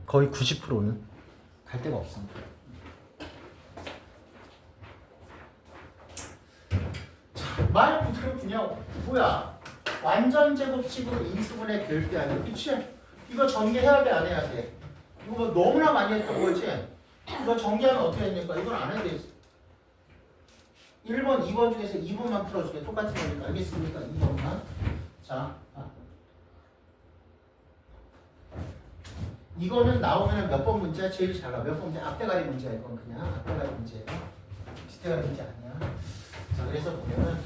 거의 90%는 갈 데가 없습니다. 자, 만약 그렇군요. 뭐야? 완전 제곱식으로 인수분해 될 게 아니야. 그치? 이거 전개해야 돼, 안 해야 돼? 이거 뭐 너무나 많이 했던 거지? 이거 전개하면 어떻게 됩니까? 이건 안 해야 돼. 1번, 2번 중에서 2번만 풀어줄게. 똑같은 거니까. 알겠습니까? 2번만. 자, 이거는 나오면 몇 번 문제야? 제일 잘 나와. 몇 번 문제? 앞대가리 문제야. 이건 그냥 앞대가리 문제야. 뒷대가리 문제 아니야. 자, 그래서 보면은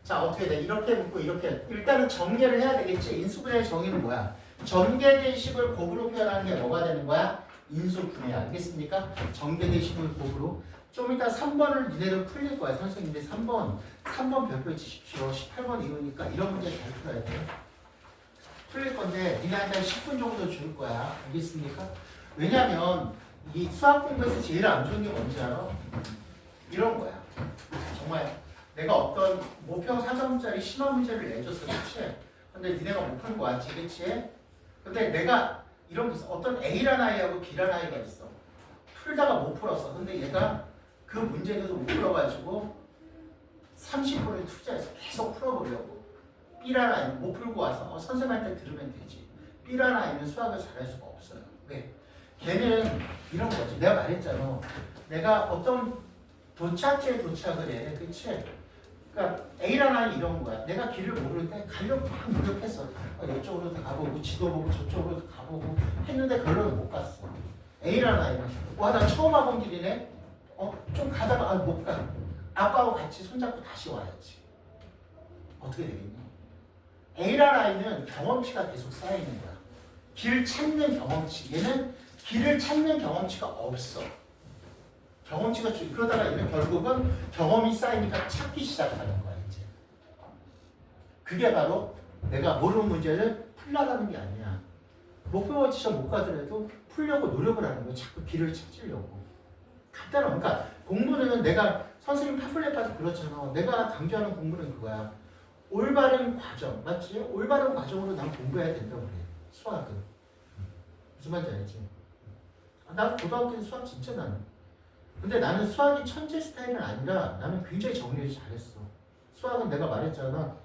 자, 어떻게 돼? 이렇게 묶고 이렇게. 일단은 전개를 해야 되겠지. 인수분해의 정의는 뭐야? 전개된 식을 곱으로 표현하는 게 뭐가 되는 거야? 인수분해. 알겠습니까? 전개된 식을 곱으로. 좀 이따 3번을 니네들 풀릴 거야. 선생님들 3번 별표 치십시오. 18번 이후니까 이런 문제 잘 풀어야 돼. 풀릴 건데 니네한테 10분 정도 줄 거야. 알겠습니까? 왜냐면 이 수학 공부에서 제일 안 좋은 게 뭔지 알아? 이런 거야. 정말 내가 어떤 모평 4점짜리 심화 문제를 내줬어. 그치? 근데 니네가 못 풀고 왔지. 그치? 근데 내가 이런 게 있어. 어떤 A라는 아이하고 B라는 아이가 있어. 풀다가 못 풀었어. 근데 얘가 그 문제에 대해서 못 풀어가지고 30분을 투자해서 계속 풀어보려고. B라는 아이는 못 풀고 와서 선생님한테 들으면 되지. B라는 아이는 수학을 잘할 수가 없어요. 왜? 걔는 이런 거지. 내가 말했잖아. 내가 어떤 도착지에 도착을 해. 그치? 그러니까 A라는 아이 이런 거야. 내가 길을 모를 때 가려고 막 노력했어. 이쪽으로 가보고 지도 보고 저쪽으로 가보고 했는데 결론은 못 갔어. A라는 아이는 와, 나 처음 와본 길이네. 좀 가다가 못 가. 아빠하고 같이 손잡고 다시 와야지. 어떻게 되겠니? A라는 아이는 경험치가 계속 쌓이는 거야. 길 찾는 경험치. 얘는 길을 찾는 경험치가 없어. 경험치가 그러다가 얘는 결국은 경험이 쌓이니까 찾기 시작하는 거야 이제. 그게 바로 내가 모르는 문제를 풀려가는 게 아니야. 목표 지점 못 가더라도 풀려고 노력을 하는 거야. 자꾸 길을 찾으려고. 간단한. 그러니까 공부는 내가 선생님 파플렛 봐도 그렇잖아. 내가 강조하는 공부는 그거야. 올바른 과정, 맞지? 올바른 과정으로 난 공부해야 된다고 그래. 수학은. 무슨 말인지 알지? 난 고등학교 때 수학 진짜 나는. 근데 나는 수학이 천재 스타일은 아니라 나는 굉장히 정리를 잘했어. 수학은 내가 말했잖아.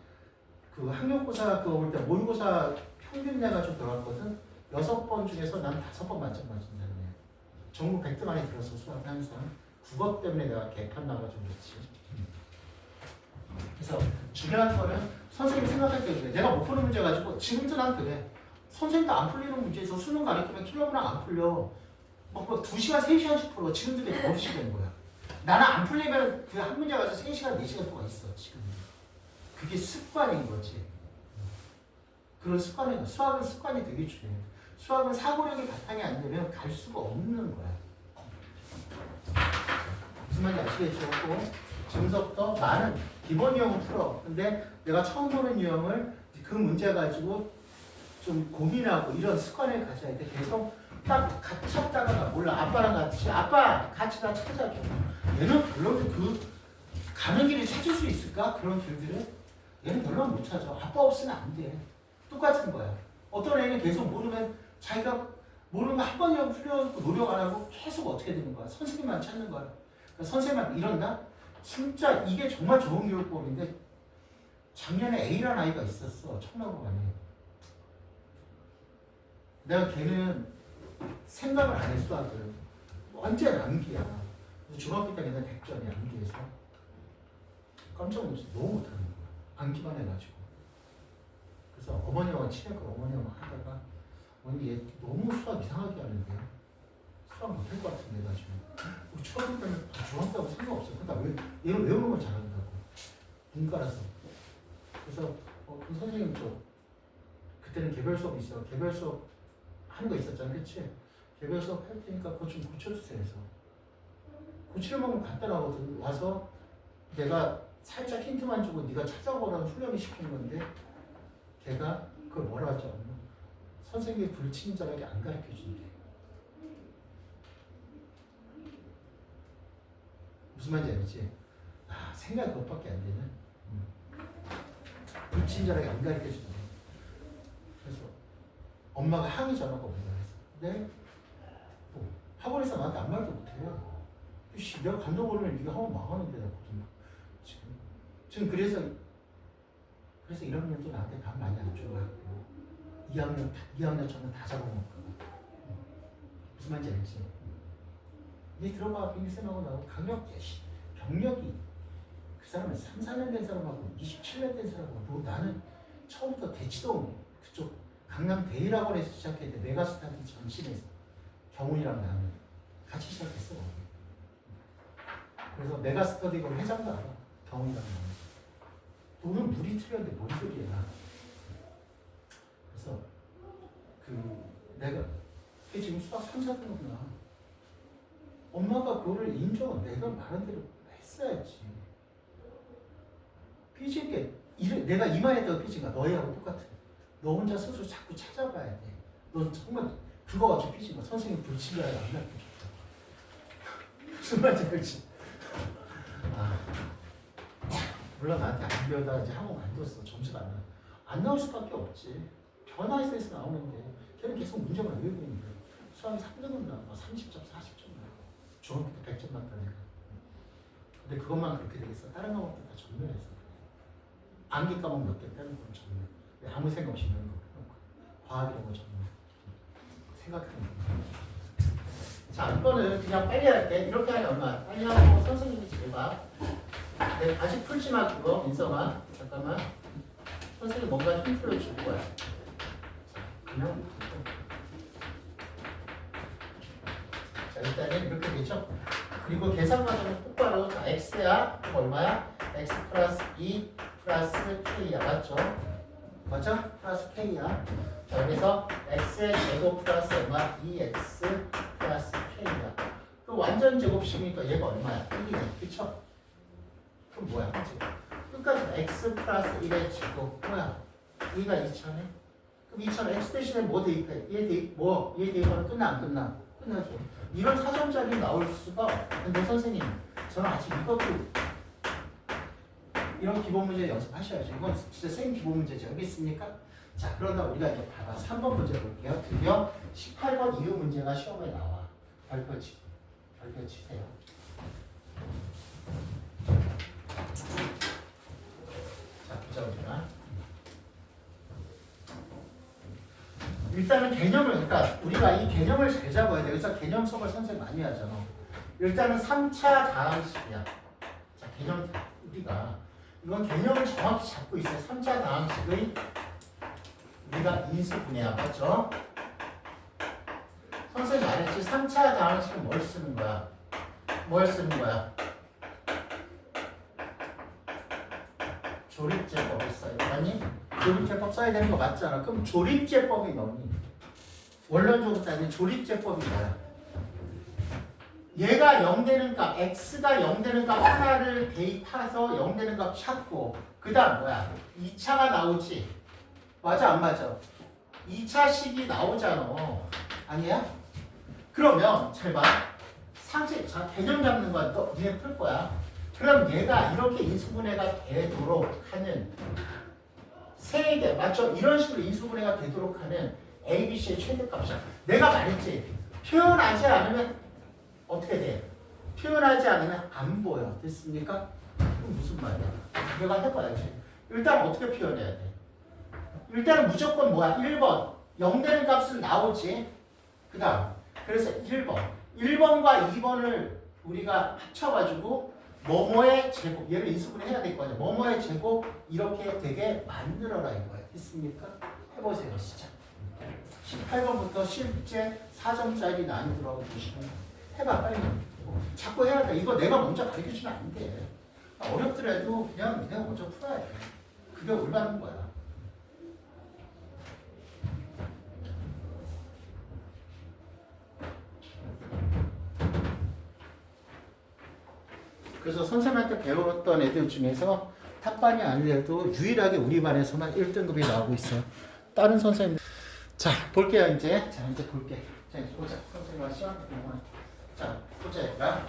그 학력고사 그거 볼 때 모의고사 평균 내가지고 들어갔거든. 6번 중에서 난 5번 만점 맞은다네. 전국 100등 안에 들었어. 수학 항상. 국어 때문에 내가 개판 나가지고 그렇지. 그래서 중요한 거는 선생님이 생각할 때 그래. 내가 못 푸는 문제 가지고 지금도 난 그래. 선생님도 안 풀리는 문제에서 수능 가르치면 킬로그램 안 풀려. 막 2시간, 3시간씩 풀어. 지금도 되게 버릇이 된 거야. 나는 안 풀리면 그 한 문제 가서 3시간, 4시간 동안 있어. 지금. 그게 습관인 거지. 그런 습관인 거야. 수학은 습관이 되게 중요해. 수학은 사고력이 바탕이 안 되면 갈 수가 없는 거야. 무슨 말인지 아시겠죠? 지금부터 많은 기본 유형을 풀어. 근데 내가 처음 보는 유형을 그 문제 가지고 좀 고민하고 이런 습관을 가져야 돼. 계속 딱 찾다가 몰라. 아빠랑 같이 아빠 같이 다 찾아줘. 얘는 별로 그 가는 길을 찾을 수 있을까? 그런 길들을 얘는 별로 못 찾아. 아빠 없으면 안 돼. 똑같은 거야. 어떤 애는 계속 모르면 자기가 모르는 거 한 번이라도 풀려고 노력 안 하고 계속 어떻게 되는 거야? 선생님만 찾는 거야. 그러니까 선생님만 이런다? 진짜 이게 정말 좋은 교육법인데 작년에 A라는 아이가 있었어. 청라고반에. 내가 걔는 생각을 안 해. 수학을. 완전 암기야. 중학교 때 걔는 100점이야. 암기해서. 깜짝 놀랐어. 너무 못하는 거야. 암기만 해가지고. 그래서 어머니와 친했고 어머니와 하다가 언니 얘 너무 수학 이상하게 하는데 수학 못할 것 같은데 해가지고 중학교 때는 중학교하고 상관없어. 그러니까 얘는 외우는 걸 잘한다고. 문과라서. 그래서 그 선생님 그때는 개별 수업이 있어. 개별 수업 하는 거 있었잖아. 그치? 개별 수업 할 테니까 그거 좀 고쳐주세요 해서. 고치는 방법 간단하거든. 와서 내가 살짝 힌트만 주고 네가 찾아보라는 훈련을 시키는 건데 걔가 그걸 뭐라 하지 않나? 선생님이 불친절하게 안 가르쳐준대. 무슨 말인지 알지? 생각 그것밖에 안 되는. 불친절하게 안 가르쳐준대. 그래서 엄마가 항의 전화가 오는 거야. 근데 뭐 학원에서 나한테 아무 말도 못해요. 씨, 내가 감독 오면 이거 하면 망하는데 나 지금 그래서 1학년도 나한테 감 많이 안 줘갖고 2학년 저는 다 잡아먹고 무슨 말인지 알지? 니 들어봐 빙쌤하고 나하고 경력이 그 사람은 3, 4년 된 사람하고 27년 된 사람하고 나는 처음부터 대치동 그쪽 강남 대일학원에서 시작했는데 메가스타디 전신에서 경훈이랑 나는 같이 시작했어. 그래서 메가스터디건 회장도 알아. 경훈이랑 나는. 너는 물이 틀렸는데 뭔 소리야. 그래서 내가 걔 지금 수학 3, 4등급이나 엄마가 그거를 인정은 내가 말한 대로 했어야지. 삐질게 내가 이만했던 삐진가 너희하고 똑같아. 너 혼자 스스로 자꾸 찾아봐야 돼. 너 정말 그거 가지고 삐진 거 선생님 불친절하게 안 가르쳐줬다. 무슨 말인지 알지? 물론 나한테 안 배우다가 이제 학원 안 뒀어. 점수가 안 나올 수밖에 없지. 변화에서 나오는데 걔는 계속 문제만 외우고 있는 거야. 수학이 3등급 나와. 30점, 40점 나와. 중학교 때 100점 맞다니까. 근데 그것만 그렇게 되겠어. 다른 과목도 다 전면해서 그래. 암기 과목 몇 개 빼는 건 전면. 아무 생각 없이 배우는 거. 과학 이런 거 전면. 생각하는 거. 자, 이거는 그냥 빨리 할게. 이렇게 하면 얼마? 빨리 하고 선생님이 집에 봐. 네, 아직 풀지 마 그거 민성아. 잠깐만. 선생님 뭔가 힌트를 줄 거야. 자, 그냥 자, 일단은 이렇게 되죠. 그리고 계산 과정은 똑바로 자, x야. 그거 얼마야? x 플러스 2 플러스 k야. 맞죠? 맞죠? 플러스 k야. 자, 여기서 x의 제곱 플러스 얼마? 2x 플러스 k야. 그 완전 제곱식이니까 얘가 얼마야? 1이네. 그쵸? 그럼 뭐야? 그치? 끝까지 x 플러스 1의 제곱 뭐야? 2가 2,000에? 그럼 2,000 x 대신에 뭐 대입해? 얘 대입하면 끝나 안 끝나? 끝나죠. 이런 4점짜리 나올 수가 없는데 선생님 저는 아직 이것도 이런 기본 문제 연습하셔야죠. 이건 진짜 생 기본 문제죠. 여기 있습니까? 자, 그러다 우리가 이제 봐봐. 3번 문제 볼게요. 드디어 18번 이후 문제가 시험에 나와. 별표 치세요. 자, 보자 우리가. 일단은 개념을, 그러니까 우리가 이 개념을 잘 잡아야 돼. 그래서 개념 수업을 선생님 많이 하잖아. 일단은 3차 다항식이야. 자, 개념 우리가 이건 개념을 정확히 잡고 있어요. 3차 다항식의 우리가 인수분해야. 맞죠? 선생님 말했지. 3차 다항식은 뭘 쓰는 거야? 뭘 쓰는 거야? 조립제법을 써야 되니? 조립제법 써야 되는 거 맞잖아. 그럼 조립제법이 뭐니? 원론적으로 따지면 조립제법이 뭐야? 얘가 0 되는 값, x가 0 되는 값 하나를 대입해서 0 되는 값 찾고 그 다음 뭐야? 2차가 나오지? 맞아 안 맞아? 2차식이 나오잖아. 아니야? 그러면 잘 봐. 자, 개념 잡는 거야. 너 니네 풀 거야. 그럼 얘가 이렇게 인수분해가 되도록 하는 세 개, 맞죠? 이런 식으로 인수분해가 되도록 하는 A, B, C의 최대값이야. 내가 말했지. 표현하지 않으면 어떻게 돼? 표현하지 않으면 안 보여. 됐습니까? 그럼 무슨 말이야? 내가 해봐야지. 일단 어떻게 표현해야 돼? 일단은 무조건 뭐야? 1번. 0 되는 값은 나오지. 그 다음. 그래서 1번과 2번을 우리가 합쳐가지고 뭐뭐의 제곱, 얘를 인수분해 해야 될 거 아니야. 뭐뭐의 제곱 이렇게 되게 만들어라 이거야. 됐습니까? 해보세요. 시작. 18번부터 실제 4점짜리 난이도라고 보시면 해봐 빨리. 자꾸 해야 돼. 이거 내가 먼저 가르쳐주면 안 돼. 어렵더라도 그냥 먼저 풀어야 돼. 그게 올바른 거야. 그래서 선생님한테 배웠던 애들 중에서 탑반이 아니래도 유일하게 우리 반에서만 1등급이 나오고 있어요. 다른 선생님. 자, 볼게요, 이제. 자, 이제 볼게. 자, 보자. 선생님과 시험. 자, 보자, 얘들아.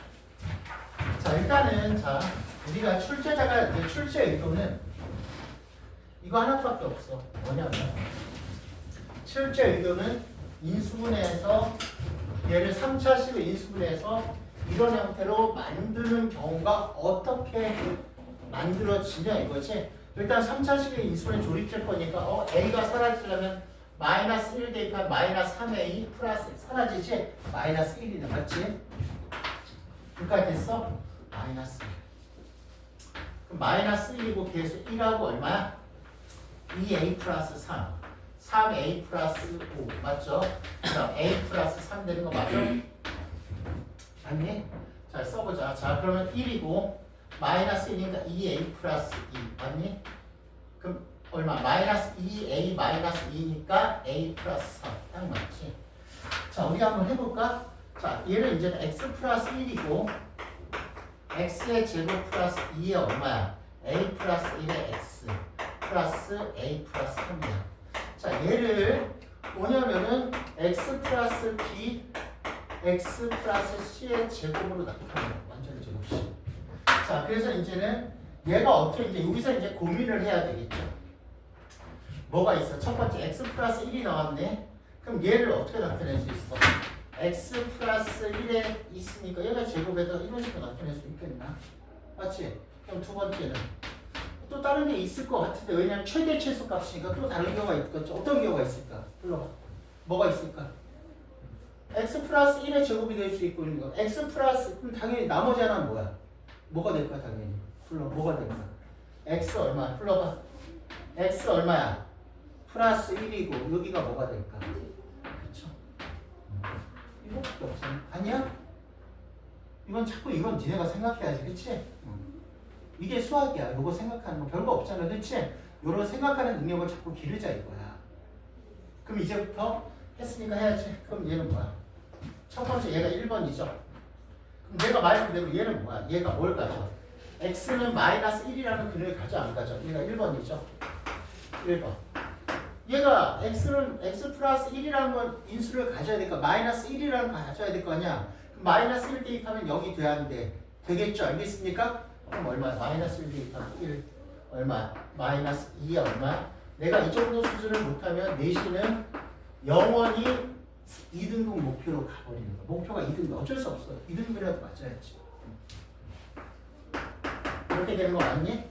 자, 일단은, 자, 우리가 출제자가, 이제 출제 의도는 이거 하나밖에 없어. 뭐냐면, 실제 의도는 인수분해해서 얘를 3차식을 인수분해해서 이런 형태로 만드는 경우가 어떻게 만들어지냐 이거지. 일단 3차식의 인수분해 조립할 거니까 A가 사라지려면 마이너스 1 대입한 마이너스 3A 플러스 사라지지? 마이너스 1이네 맞지? 여기까지 됐어? 마이너스 1. 그럼 마이너스 1이고 계수 1하고 얼마야? 2A 플러스 3 3A 플러스 5 맞죠? 그럼 A 플러스 3 되는 거 맞죠? 맞니? 잘 써보자. 자 그러면 1이고 마이너스 1이니까 2A 플러스 2 맞니? 그럼 얼마? 마이너스 2A 마이너스 2니까 A 플러스 3 딱 맞지? 자 우리 한번 해볼까? 자 얘는 이제는 X 플러스 1이고 X의 제곱 플러스 2의 얼마야? A 플러스 1의 X 플러스 A 플러스 3이야. 자 얘를 뭐냐면은 X 플러스 B X 플러스 C의 제곱으로 나타내는 완전 제곱식. 자 그래서 이제는 얘가 어떻게 이제 여기서 이제 고민을 해야 되겠죠. 뭐가 있어? 첫 번째 X 플러스 1이 나왔네. 그럼 얘를 어떻게 나타낼 수 있어? X 플러스 1에 있으니까 얘가 제곱해서 이런 식으로 나타낼 수 있겠나? 맞지? 그럼 두 번째는 또 다른 게 있을 것 같은데 왜냐면 최대 최소 값이니까 또 다른 경우가 있겠죠. 어떤 경우가 있을까? 불러봐. 뭐가 있을까? X 플러스 1의 제곱이 될 수 있고 있는 거. X 플러스 그럼 당연히 나머지 하나는 뭐야? 뭐가 될까 당연히? 불러 뭐가 될까? X 얼마? 불러봐. X 얼마야? 플러스 1이고 여기가 뭐가 될까? 그쵸? 이거밖에 없잖아. 아니야? 이건 자꾸 이건 니네가 생각해야지. 그치? 이게 수학이야. 이거 생각하는 거 별거 없잖아. 그치? 요런 생각하는 능력을 자꾸 기르자 이거야. 그럼 이제부터 했으니까 해야지. 그럼 얘는 뭐야? 첫 번째 얘가 1번이죠. 그럼 내가 말한 대로 얘는 뭐야? 얘가 뭘 가져? x는 마이너스 1이라는 근을 가져 안 가져? 얘가 1번이죠. 1번. 얘가 x는 x 플러스 1이라는 건 인수를 가져야 되니까 마이너스 1이라는 거 가져야 될 거 아니야? 그럼 마이너스 1 대입하면 0이 돼야 하는데 되겠죠? 알겠습니까? 그럼 얼마? 마이너스 1 대입하면 1 얼마? 마이너스 2 얼마? 내가 이 정도 수준을 못하면 내신은 영원히 2등급 목표로 가버리는 거. 목표가 2등급 어쩔 수 없어. 2등급이라도 맞아야지. 이렇게 되는 거 맞니?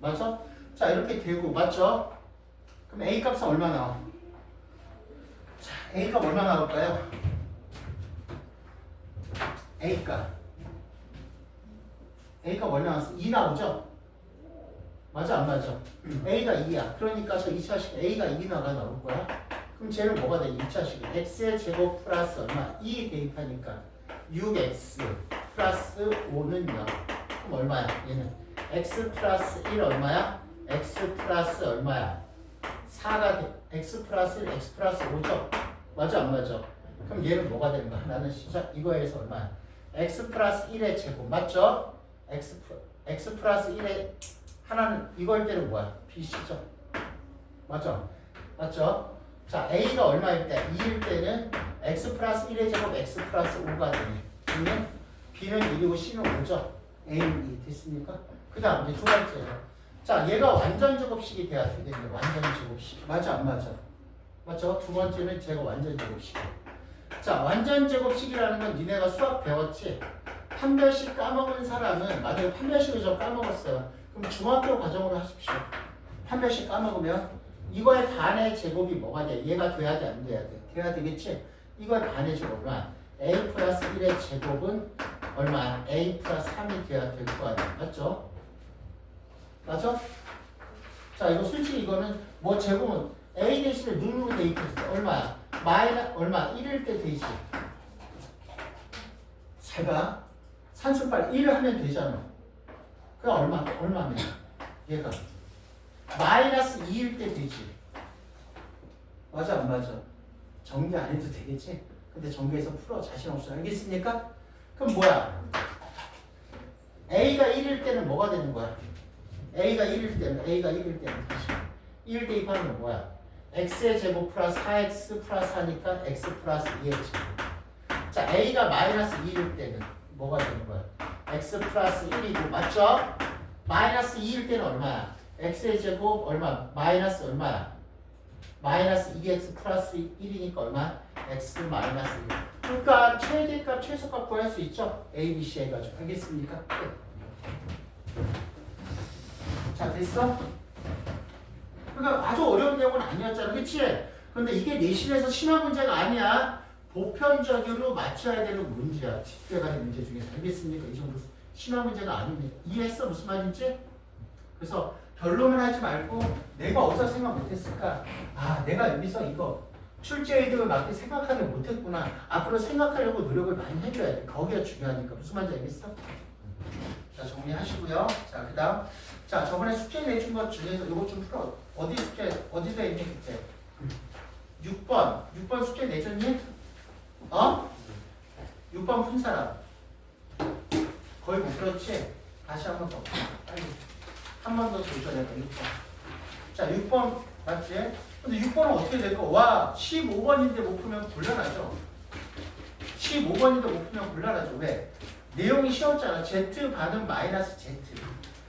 맞아? 자 이렇게 되고 맞죠? 그럼 A 값은 얼마 나와? 자 A 값 얼마 나올까요? A 값 얼마 나왔어? 2 나오죠? 맞아 안 맞아? A가 2야. 그러니까 저 2차식 A가 2 나올 거야. 그럼 쟤는 뭐가 돼? 2차식이 X의 제곱 플러스 얼마? 2 대입하니까 6X 플러스 5는 0. 그럼 얼마야? 얘는 X 플러스 1 얼마야? X 플러스 얼마야? 4가 돼. X 플러스 1, X 플러스 5죠? 맞아 안 맞아? 그럼 얘는 뭐가 되는 거야? 나는 시작 이거에서 얼마야? X 플러스 1의 제곱 맞죠? X 플러스 1의 하나는 이걸 때는 뭐야? BC죠? 맞죠? 맞죠? 자 A가 얼마일 때? 2일 때는 X 플러스 1의 제곱 X 플러스 5가 되네. B는 1이고 C는 5죠? A는 2 됐습니까? 그 다음 이제 두 번째예요. 자 얘가 완전 제곱식이 돼야 되겠네. 완전 제곱식. 맞아 안 맞아? 맞죠? 두 번째는 제가 완전 제곱식. 자 완전 제곱식이라는 건 니네가 수학 배웠지? 판별식 까먹은 사람은 만약에 판별식을 저 까먹었어요. 그럼 중학교 과정으로 하십시오. 판별식 까먹으면 이거의 반의 제곱이 뭐가 돼? 얘가 돼야 돼? 안 돼야 돼? 돼야 되겠지? 이거의 반의 제곱은 A 플러스 1의 제곱은 얼마야? A 플러스 3이 돼야 될 거 아니야? 맞죠? 맞죠? 자 이거 솔직히 이거는 뭐 제곱은 A 대신에 눈으로 대입했을 때 얼마야? 얼마? 1일 때 되지. 잘 봐. 산술빨 1을 하면 되잖아. 그럼 얼마면? 얘가 마이너스 2일 때 되지. 맞아 안 맞아? 전개 안 해도 되겠지? 근데 전개에서 풀어. 자신 없어. 알겠습니까? 그럼 뭐야? A가 1일 때는 뭐가 되는 거야? A가 1일 때는 다시 1 대입하면 뭐야? X의 제곱 플러스 4X 플러스 하니까 X 플러스 2의 제곱. 자 A가 마이너스 2일 때는 뭐가 되는 거야? X 플러스 1이고 맞죠? 마이너스 2일 때는 얼마야? x의 제곱 얼마? 마이너스 얼마야? 마이너스 2x 플러스 1이니까 얼마? x 마이너스 1. 그러니까 최대값, 최소값 구할 수 있죠? a, b, c 해가지고. 알겠습니까? 자, 됐어? 그러니까 아주 어려운 내용은 아니었잖아. 그치? 근데 이게 내신에서 심화 문제가 아니야. 보편적으로 맞춰야 되는 문제야. 뒷대가리 문제 중에서. 알겠습니까? 이 정도 심화 문제가 아닙니다. 이해했어? 무슨 말인지? 그래서 결론을 하지 말고 내가 어디서 생각 못했을까? 아, 내가 여기서 이거 출제의도에 맞게 생각하지 못했구나. 앞으로 생각하려고 노력을 많이 해줘야 돼. 거기가 중요하니까. 무슨 말인지 알겠어? 자, 정리하시고요. 자, 그 다음. 자, 저번에 숙제 내준 것 중에서 이거 좀 풀어. 어디 숙제, 어디서 했니, 그때? 6번 숙제 내줬니? 어? 6번 푼 사람. 거의 못 풀었지? 다시 한 번 더. 빨리. 한 번 더 도전해봐, 6번. 자, 6번 맞지? 근데 6번은 어떻게 될까? 와, 15번인데 못 풀면 곤란하죠? 15번인데 못 풀면 곤란하죠. 왜? 내용이 쉬웠잖아. Z 반은 마이너스 Z.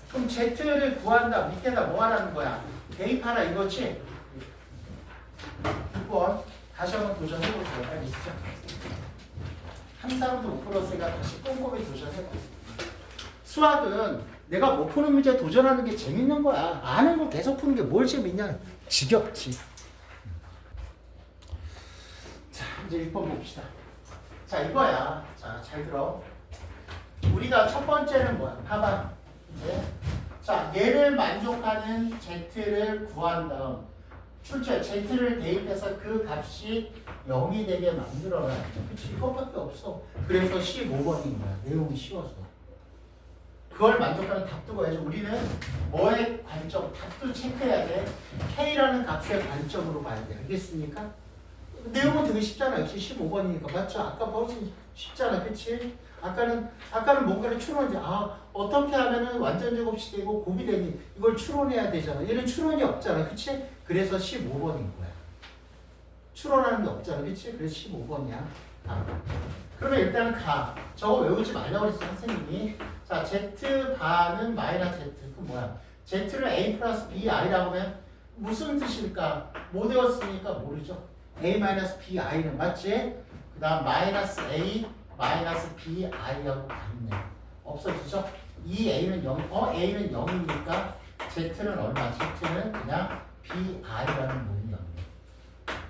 그럼 Z를 구한다. 밑에다 뭐 하라는 거야? 대입하라 이거지? 6번 다시 한번 도전해보세요. 빨리 시작. 한 사람도 못 풀었으니까 다시 꼼꼼히 도전해봐. 수학은 내가 못 푸는 문제 도전하는 게 재밌는 거야. 아는 걸 계속 푸는 게 뭘 재밌냐? 지겹지. 자, 이제 6번 봅시다. 자, 이거야. 자, 잘 들어. 우리가 첫 번째는 뭐야? 봐봐. 이제. 자, 얘를 만족하는 Z를 구한 다음 출제 Z를 대입해서 그 값이 0이 되게 만들어라. 그치? 이것밖에 없어. 그래서 15번인 거야. 내용이 쉬워서. 그걸 만족하는 답도 봐야지. 우리는 뭐의 관점, 답도 체크해야 돼. K라는 값의 관점으로 봐야 돼. 알겠습니까? 내용은 되게 쉽잖아. 역시 15번이니까. 맞죠? 아까 훨씬 쉽잖아. 그치? 아까는 뭔가를 추론하지. 아, 어떻게 하면은 완전 제곱식 되고 곱이 되니 이걸 추론해야 되잖아. 얘는 추론이 없잖아. 그치? 그래서 15번인 거야. 추론하는 게 없잖아. 그치? 그래서 15번이야. 아. 그러면 일단 가. 저거 외우지 말라고 그랬어, 선생님이. 자, Z 반은 마이너스 Z. 그럼 뭐야? Z를 A 플러스 BI라고 하면 무슨 뜻일까? 못 외웠으니까 모르죠. A 마이너스 BI는 맞지? 그 다음 마이너스 A 마이너스 BI하고 같네. 없어지죠? 이 A는 0, A는 0이니까 Z는 얼마? Z는 그냥 BI라는 놈이 0이야.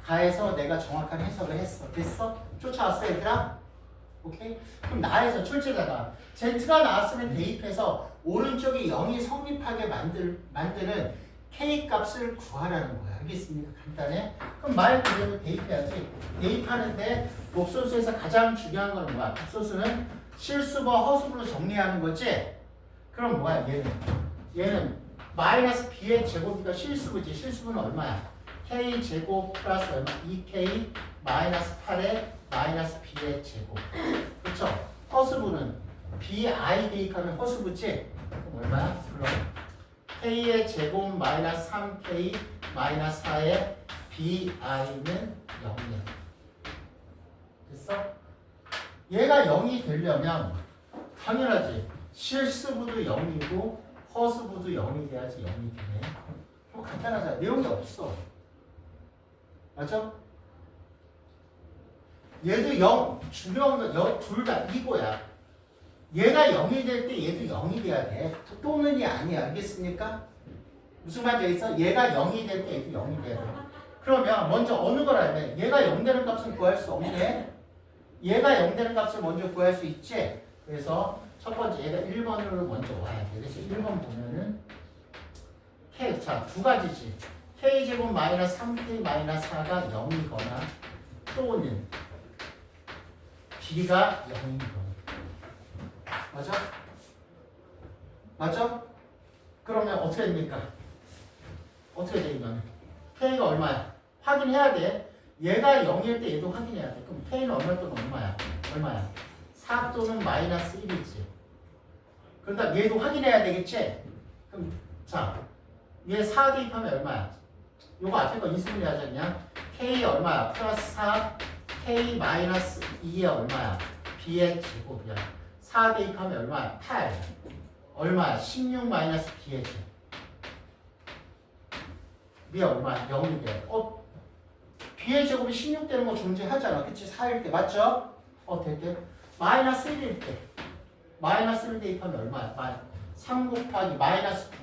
가해서 내가 정확한 해석을 했어. 됐어? 쫓아왔어, 얘들아? 오케이? 그럼 나에서 출제자가 Z가 나왔으면 대입해서 오른쪽이 0이 성립하게 만드는 K 값을 구하라는 거야. 알겠습니까? 간단해? 그럼 말 그대로 대입해야지. 대입하는데 복소수에서 가장 중요한 건 뭐야? 복소수는 실수와 허수로 정리하는 거지? 그럼 뭐야? 얘는 마이너스 B의 제곱이니까 실수부지. 실수분은 얼마야? K 제곱 플러스 얼마? 2K 마이너스 8에 마이너스 B의 제곱. 그쵸? 허수부는 BI 대입하면 허수부지? 그럼 얼마야? 그럼 K의 제곱 마이너스 3K 마이너스 4의 BI는 0이야. 됐어? 얘가 0이 되려면 당연하지. 실수부도 0이고 허수부도 0이 돼야지 0이 되네. 뭐 간단하잖아. 내용이 없어. 맞아? 얘도 0, 중요한 건 둘 다 이거야. 얘가 0이 될 때 얘도 0이 돼야 돼. 또는이 아니야. 알겠습니까? 무슨 말인지 알겠어? 얘가 0이 될 때 얘도 0이 돼야 돼. 그러면 먼저 어느 걸 알면 얘가 0 되는 값은 구할 수 없네. 얘가 0 되는 값을 먼저 구할 수 있지. 그래서 첫 번째 얘가 1번으로 먼저 와야 돼. 그래서 1번 보면은 K, 자, 두 가지지. K제곱 마이너스 3K 마이너스 4가 0이거나 또는 B가 0이거나. 맞아? 맞아? 그러면 어떻게 됩니까? 어떻게 돼, 이거는? K가 얼마야? 확인해야 돼. 얘가 0일 때 얘도 확인해야 돼. 그럼 K는 얼마 또는 얼마야? 얼마야? 4 또는 마이너스 1이지. 그러니까 얘도 확인해야 되겠지? 그럼, 자, 얘 4 대입하면 얼마야? 요거 앞에 거 인수분해 하지 않냐? K 얼마야? 플러스 4, K 마이너스 2에 얼마야? B의 제곱이야. 4 대입하면 얼마야? 8. 얼마야? 16 마이너스 B의 제곱. B가 얼마야? 0이 돼. B의 제곱이 16 되는 거 존재하잖아. 그치? 4일 때. 맞죠? 됐대. 마이너스 1일 때. 마이너스 1 대입하면 얼마야? 3 곱하기 마이너스 9.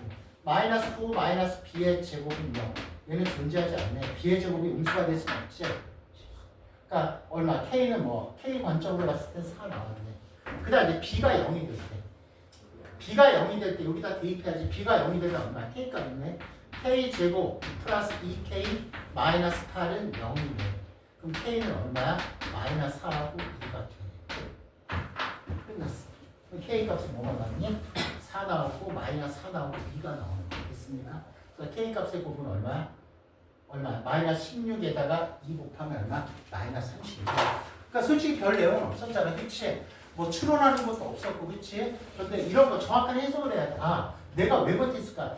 마이너스 9 마이너스 B의 제곱은 0. 얘는 존재하지 않네. B의 제곱이 음수가 될 수는 없지. 그러니까 얼마? K는 뭐? K 관점으로 봤을 때 4 나왔네. 그 다음에 B가 0이 될 때. B가 0이 될 때 여기다 대입해야지. B가 0이 되면 얼마야? K값 있네. K 제곱 플러스 2K 마이너스 8은 0이네. 그럼 K는 얼마야? 마이너스 4하고 2가 돼. 끝났어. 그럼 K 값은 뭐가 나왔니? 4 나오고 마이너스 4 나오고 2가 나오는 거 됐습니까? 그래서 K 값의 곱은 얼마야? 마이너스 16에다가 2 곱하면 얼마? 마이너스 32. 그러니까 솔직히 별 내용은 없었잖아. 그치? 뭐 추론하는 것도 없었고, 그치? 그런데 이런 거 정확한 해석을 해야 돼. 내가 왜 못했을까?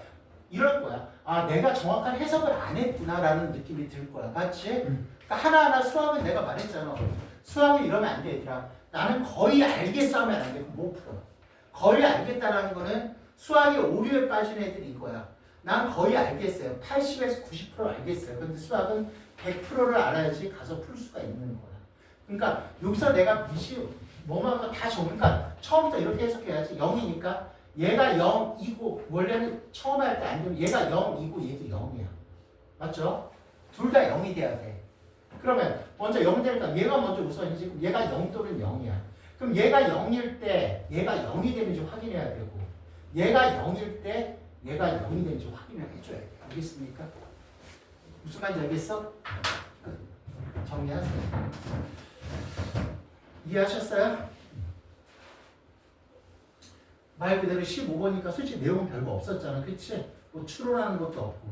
이럴 거야. 내가 정확한 해석을 안 했구나라는 느낌이 들 거야. 맞지? 그러니까 하나하나 수학은 내가 말했잖아. 수학은 이러면 안 돼, 얘들아. 나는 거의 알겠어 하면 안 돼. 못 풀어. 거의 알겠다라는 거는 수학이 오류에 빠진 애들이 이거야. 난 거의 알겠어요. 80에서 90% 알겠어요. 근데 수학은 100%를 알아야지 가서 풀 수가 있는 거야. 그러니까 여기서 내가 뭐만 다 그러니까 처음부터 이렇게 해석해야지. 0이니까 얘가 0이고 원래는 처음에 할 때 안 되면 얘가 0이고 얘도 0이야. 맞죠? 둘 다 0이 돼야 돼. 그러면 먼저 0 되니까 얘가 먼저 우선이지. 그럼 얘가 0 또는 0이야. 그럼 얘가 0일 때 얘가 0이 되는지 확인해야 되고 얘가 0일 때 얘가 0이 되는지 확인을 해줘야 돼. 알겠습니까? 무슨 말인지 알겠어? 정리하세요. 이해하셨어요? 말 그대로 15번이니까 솔직히 내용은 별거 없었잖아. 그치? 뭐 추론하는 것도 없고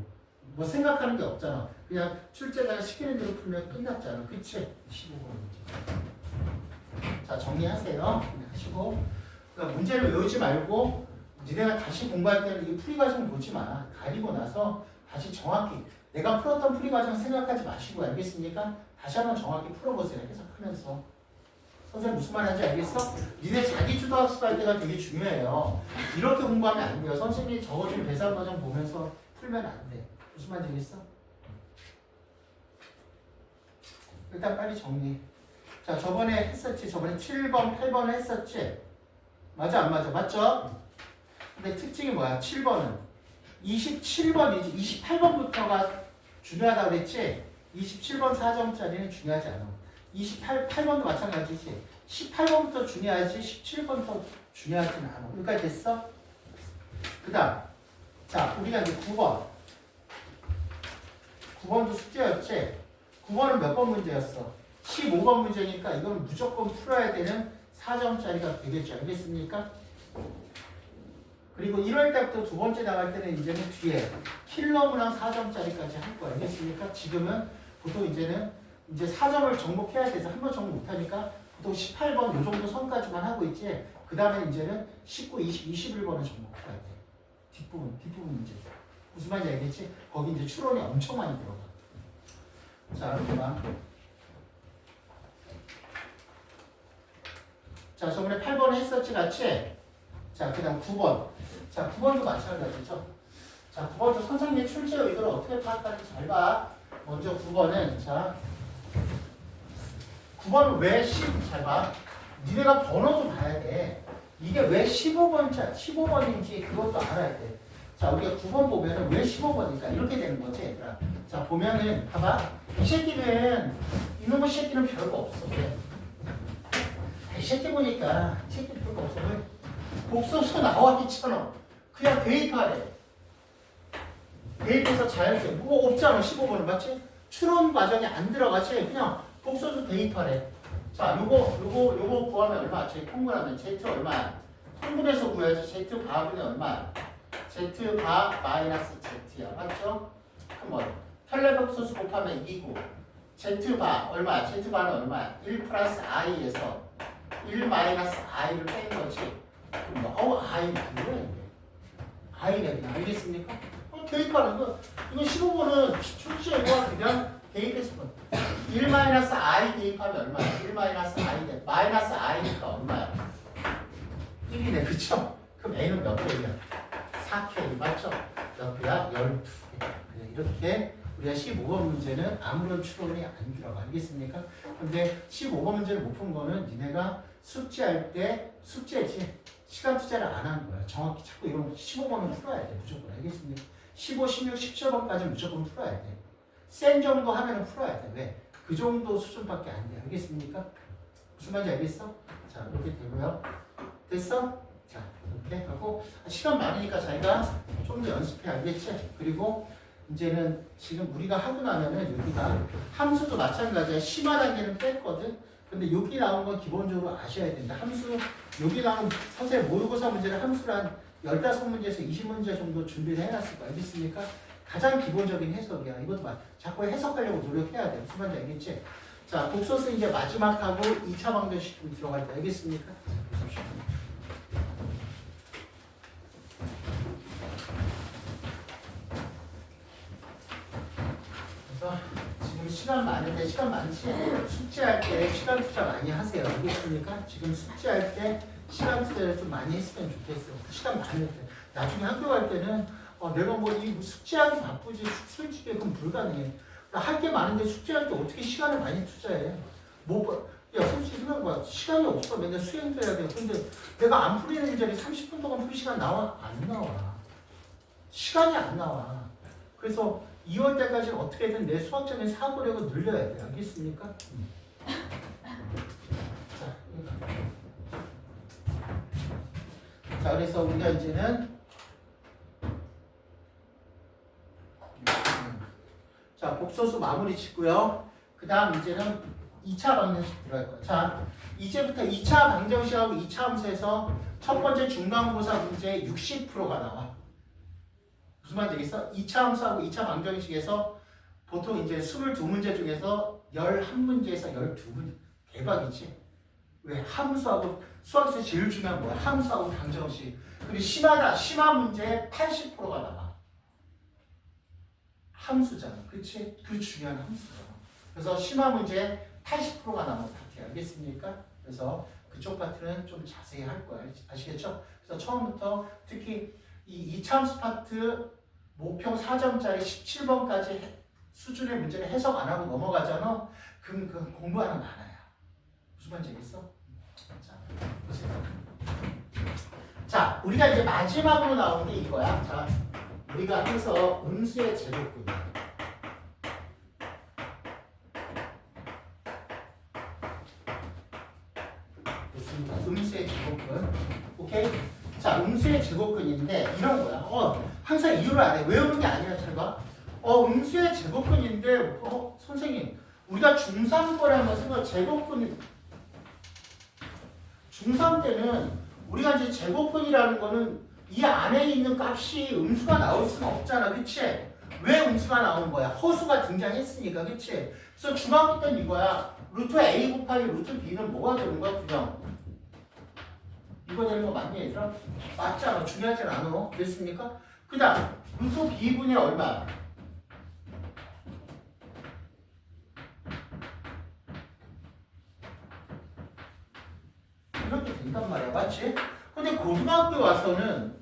뭐 생각하는 게 없잖아. 그냥 출제자가 시키는 대로 풀면 끝났잖아. 그치? 15번 문제. 자, 정리하세요. 하시고 그러니까 문제를 외우지 말고 니네가 다시 공부할 때는 이 풀이 과정 보지 마. 가리고 나서 다시 정확히 내가 풀었던 풀이 과정 생각하지 마시고 알겠습니까? 다시 한번 정확히 풀어보세요. 해석하면서. 선생님 무슨 말 하는지 알겠어? 니네 자기 주도학습 할 때가 되게 중요해요. 이렇게 공부하면 안 돼요. 선생님이 적어준 배산 과정 보면서 풀면 안 돼. 무슨 말인지 알겠어? 일단 빨리 정리해. 자, 저번에 했었지. 저번에 7번, 8번 했었지. 맞아, 안 맞아? 맞죠? 근데 특징이 뭐야? 7번은 27번이지. 28번부터가 중요하다고 그랬지? 27번 4점짜리는 중요하지 않아. 8번도 마찬가지지. 18번부터 중요하지 17번부터 중요하지는 않아. 여기까지 됐어? 그 다음 자, 우리가 이제 9번 9번도 숙제였지? 9번은 몇 번 문제였어? 15번 문제니까 이건 무조건 풀어야 되는 4점짜리가 되겠죠. 알겠습니까? 그리고 1월 달부터 두 번째 나갈 때는 이제는 뒤에 킬러무랑 4점짜리까지 할 거야. 알겠습니까? 지금은 보통 이제 4점을 정복해야 돼서 한 번 정복 못하니까 보통 18번 이 정도 선까지만 하고 있지. 그 다음에 이제는 19, 20, 21번을 정복해야 돼. 뒷부분 문제. 무슨 말인지 알겠지? 거기 이제 추론이 엄청 많이 들어가. 자, 그만. 자, 저번에 8번 했었지, 같이? 자, 그 다음 9번. 자, 9번도 마찬가지죠. 자, 9번도 선생님의 출제 의도를 어떻게 파악하는지 잘 봐. 먼저 9번은, 자, 9번은 왜 잘 봐. 니네가 번호 좀 봐야 돼. 이게 왜 15번인지 그것도 알아야 돼. 자, 우리가 9번 보면은 왜 15번일까? 이렇게 되는 거지, 얘들아. 자, 보면은, 봐봐. 이 이놈의 새끼는 별거 없어. 왜? 이 새끼 보니까, 이 새끼 별거 없어. 왜? 복소수 나와 있잖아. 그냥 대입하래. 대입해서 자연스럽게. 뭐 없잖아, 15번은. 맞지? 추론 과정이 안 들어가지? 그냥 복소수 대입하래. 자, 요거 구하면 얼마? 통분하면 Z 얼마야? 통분해서 구해야지. Z 바분이 얼마야? Z 바 마이너스 Z야. 맞죠? 그럼 뭐? 편례복소수 곱하면 2고. Z 바 얼마야? Z 바는 얼마야? 1 플러스 I에서 1 마이너스 I를 뺀 거지. 그럼 뭐? I는 뭐야 이게? I네 그냥. 알겠습니까? 대입하는 거. 이거 15번은 출제가 그냥 대입해서 1 마이너스 I 대입하면 얼마야? 1 마이너스 I 대 마이너스 I니까 얼마야? 1이네. 그쵸? 그럼 A는 몇 개야? 4K 맞죠? 몇 개야? 12개. 그래. 이렇게 우리가 15번 문제는 아무런 추론이 안 들어가. 알겠습니까? 근데 15번 문제를 못 푼 거는 니네가 숙제할 때 숙제지 시간 투자를 안 한 거야. 정확히 자꾸 이런 15번은 풀어야 돼. 무조건. 알겠습니까? 15, 16, 17번까지 무조건 풀어야 돼. 센 정도 하면은 풀어야 돼. 왜? 그 정도 수준밖에 안 돼. 알겠습니까? 무슨 말인지 알겠어? 자, 이렇게 되고요. 됐어? 자, 이렇게 하고 시간 많으니까 자기가 좀 더 연습해. 알겠지? 그리고 이제는 지금 우리가 하고 나면은 여기가 함수도 마찬가지야. 심화 단계는 뺐거든. 근데 여기 나온 건 기본적으로 아셔야 된다. 함수 여기 나온 선생님 모의고사 문제를 함수를 한 15문제에서 20문제 정도 준비를 해놨을 거 알겠습니까? 가장 기본적인 해석이야. 이것도 자꾸 해석하려고 노력해야 돼. 무슨 말인지 알겠지? 자, 복소수 이제 마지막하고 2차 방정식 좀 들어갈 때 알겠습니까? 보십시오. 그래서 지금 시간 많은데 시간 많지? 숙제할 때 시간 투자 많이 하세요. 알겠습니까? 지금 숙제할 때 시간 투자를 좀 많이 했으면 좋겠어. 시간 많을 때. 나중에 학교 갈 때는 내가 뭐 이 숙제하기 바쁘지 솔직히 그건 불가능해. 할 게 많은데 숙제할 때 어떻게 시간을 많이 투자해? 야 솔직히 생각해봐. 시간이 없어. 맨날 수행도 해야 돼. 근데 내가 안 풀리는 문제를 30분 동안 풀 시간 나와? 안 나와. 시간이 안 나와. 그래서 2월 때까지는 어떻게든 내 수학적인 사고력을 늘려야 돼. 알겠습니까? 자, 그래서 우리가 이제는 자, 복소수 마무리 짓고요. 그 다음 이제는 2차 방정식 들어갈 거예요. 자, 이제부터 2차 방정식하고 2차 함수에서 첫 번째 중간고사 문제 60%가 나와. 무슨 말인지 알겠어? 2차 함수하고 2차 방정식에서 보통 이제 22문제 중에서 11문제에서 12문제. 대박이지? 왜? 함수하고 수학에서 제일 중요한 거야. 함수하고 방정식. 그리고 심화 문제 80%가 나와. 함수잖아. 그치? 그 중요한 함수잖아. 그래서 심화 문제 80%가 남은 파트 알겠습니까? 그래서 그쪽 파트는 좀 자세히 할 거야. 아시겠죠? 그래서 처음부터 특히 이 2차 함수 파트 모평 4점짜리 17번까지 수준의 문제를 해석 안 하고 넘어가잖아. 그럼 그 공부하는 많아요. 무슨 말인지 알겠어? 자, 보세요. 자, 우리가 이제 마지막으로 나오는 게 이거야. 자, 우리가 해서 음수의 제곱근. 됐습니다. 음수의 제곱근. 오케이? 자, 음수의 제곱근인데 이런 거야. 항상 이유를 안 해. 외우는 게 아니라 잘 봐. 음수의 제곱근인데 선생님 우리가 중3 거라는 것은 제곱근 중3 때는 우리가 이제 제곱근이라는 거는 이 안에 있는 값이 음수가 나올 수는 없잖아. 그치? 왜 음수가 나오는 거야? 허수가 등장했으니까. 그치? 그래서 중학교 때는 이거야. 루트 A 곱하기 루트 B는 뭐가 되는 거야? 그냥 이거 되는 거 맞니 얘들아? 맞잖아. 중요하진 않아. 됐습니까? 그 다음 루트 B분의 얼마? 이렇게 된단 말이야. 맞지? 근데 고등학교 와서는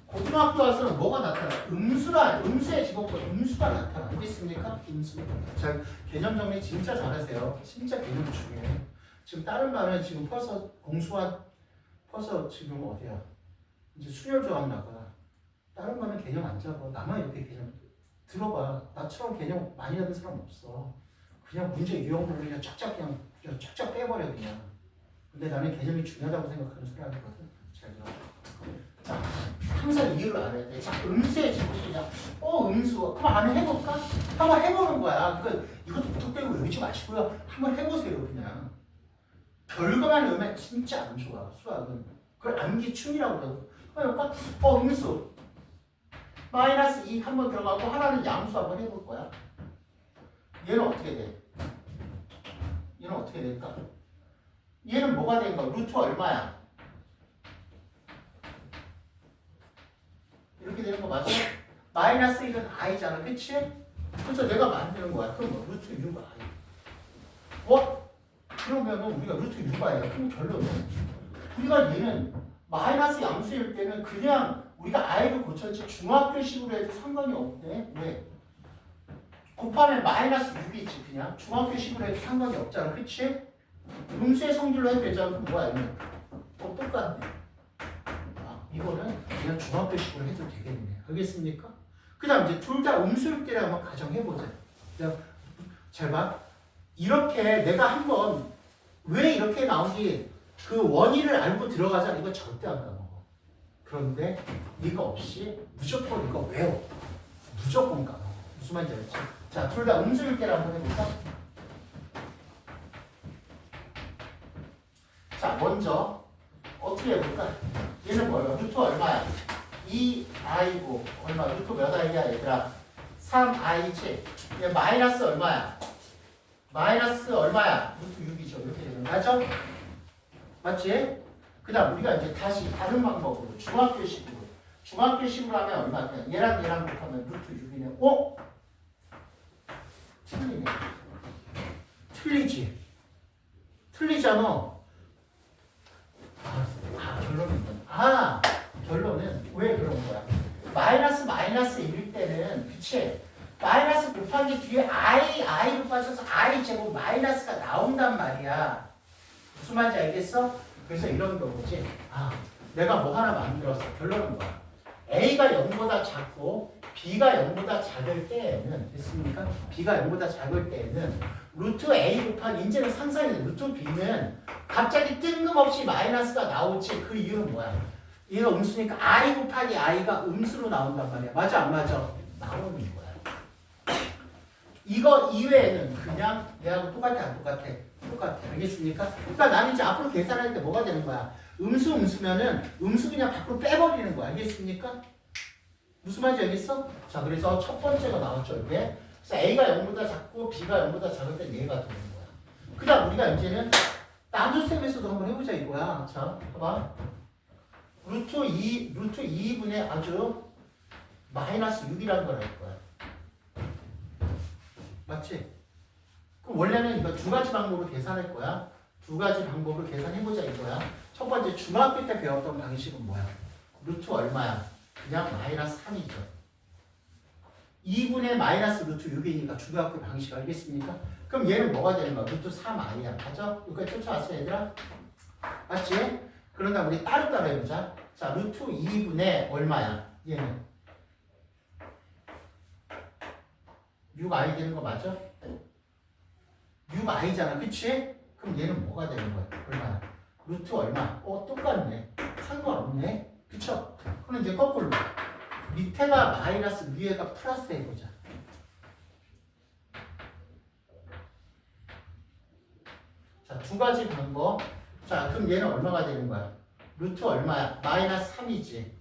고등학교 와서는 뭐가 나타나? 음수의 제곱근 음수가 나타나. 알겠습니까? 음수. 자, 개념 정리 진짜 잘하세요. 진짜 개념 중요해. 지금 다른 반은 지금 벌써 벌써 지금 어디야? 이제 수열 조합 나가. 다른 반은 개념 안 잡아. 나만 이렇게 개념 들어봐. 나처럼 개념 많이 하는 사람 없어. 그냥 문제 유형으로 그냥 쫙쫙 빼버려 그냥. 근데 나는 개념이 중요하다고 생각하는 사람이거든. 잘 들어. 자, 항상 이유를 알아야 돼. 자, 음수의 제곱이냐? 음수. 그럼 안에 해볼까? 한번 해보는 거야. 그러니까 이것도 무턱대고 외우지 마시고요. 한번 해보세요, 그냥. 별거만 외우면 진짜 안 좋아, 수학은. 그걸 암기충이라고 그러고. 그러니까, 음수. 마이너스 2 한번 들어가고 하나는 양수 한번 해볼 거야. 얘는 어떻게 돼? 얘는 어떻게 될까? 얘는 뭐가 된 거야? 루트 얼마야? 이렇게 되는 거 맞아? 마이너스 1은 i잖아. 그치? 그래서 내가 만드는 거야. 그럼 뭐? 루트 6i. 그러면은 우리가 루트 6i야. 그럼 결론은 우리가 얘는 마이너스 양수일 때는 그냥 우리가 i를 고쳤지 중학교식으로 해도 상관이 없네. 왜? 곱하면 마이너스 6이지 그냥. 중학교식으로 해도 상관이 없잖아. 그치? 음수의 성질로 해도 되잖아. 그럼 뭐야 이거? 똑같네. 이거는 그냥 중학교식으로 해도 되겠네. 알겠습니까? 그 다음 이제 둘 다 음수일 때를 한번 가정해보자. 잘 봐. 이렇게 내가 한번 왜 이렇게 나온지 그 원인을 알고 들어가자. 이거 절대 안 까먹어. 그런데 이거 없이 무조건 이거 외워. 무조건 까먹어. 무슨 말인지 알지? 자, 둘 다 음수일 때를 한번 해볼까? 자, 먼저 어떻게 해볼까? 얘는 뭐야? 루트 얼마야? 2i고 얼마? 루트 몇 i야 얘들아? 3i지? 얘 마이너스 얼마야? 마이너스 얼마야? 루트 6이죠. 이렇게 되는 거죠? 맞지? 그 다음 우리가 이제 다시 다른 방법으로 중학교식으로 하면 얼마? 그냥 얘랑 곱하면 루트 6이네. 어? 틀리네. 틀리지? 틀리잖아. 결론은 왜 그런 거야? 마이너스일 때는 그치? 마이너스 곱하기 뒤에 i로 빠져서 i 제곱 마이너스가 나온단 말이야. 무슨 말인지 알겠어? 그래서 이런 경우지. 내가 뭐 하나 만들었어. 결론은 뭐야? a가 0보다 작고 b가 0보다 작을 때에는 됐습니까? b가 0보다 작을 때에는 루트 a 곱하기 이제는 상상이 돼. 루트 b는 갑자기 뜬금없이 마이너스가 나오지. 그 이유는 뭐야? 얘가 음수니까 i 곱하기 i가 음수로 나온단 말이야. 맞아 안 맞아? 나오는 거야. 이거 이외에는 그냥 얘하고 똑같아 안 똑같아? 똑같아. 알겠습니까? 그러니까 나는 이제 앞으로 계산할 때 뭐가 되는 거야? 음수면은 음수 그냥 밖으로 빼버리는 거야. 알겠습니까? 무슨 말인지 알겠어? 자, 그래서 첫 번째가 나왔죠, 이게. 그래서 A가 0보다 작고 B가 0보다 작을 때 얘가 되는 거야. 그 다음 우리가 이제는 나눗셈에서도 한번 해보자 이거야. 자, 봐봐. 루트 2분의 아주 마이너스 6이라는 걸 할 거야. 맞지? 그럼 원래는 이거 두 가지 방법으로 계산할 거야. 두 가지 방법으로 계산해보자 이거야. 첫 번째 중학교 때 배웠던 방식은 뭐야? 루트 얼마야? 그냥 마이너스 3이죠. 2분의 마이너스 루트 6이니까 중학교 방식 알겠습니까? 그럼 얘는 뭐가 되는 거야? 루트 3i야. 맞죠? 여기까지 쫓아왔어 얘들아? 맞지? 그런다 우리 따로따로 해보자. 자, 루트 2분의 얼마야? 얘는 6i 되는 거 맞아? 6i잖아. 그치? 그럼 얘는 뭐가 되는 거야? 얼마야? 루트 얼마? 똑같네. 상관없네. 그쵸? 그럼 이제 거꾸로 밑에가 마이너스 위에가 플러스 해보자. 자, 두 가지 방법. 자, 그럼 얘는 얼마가 되는 거야? 루트 얼마야? 마이너스 3이지.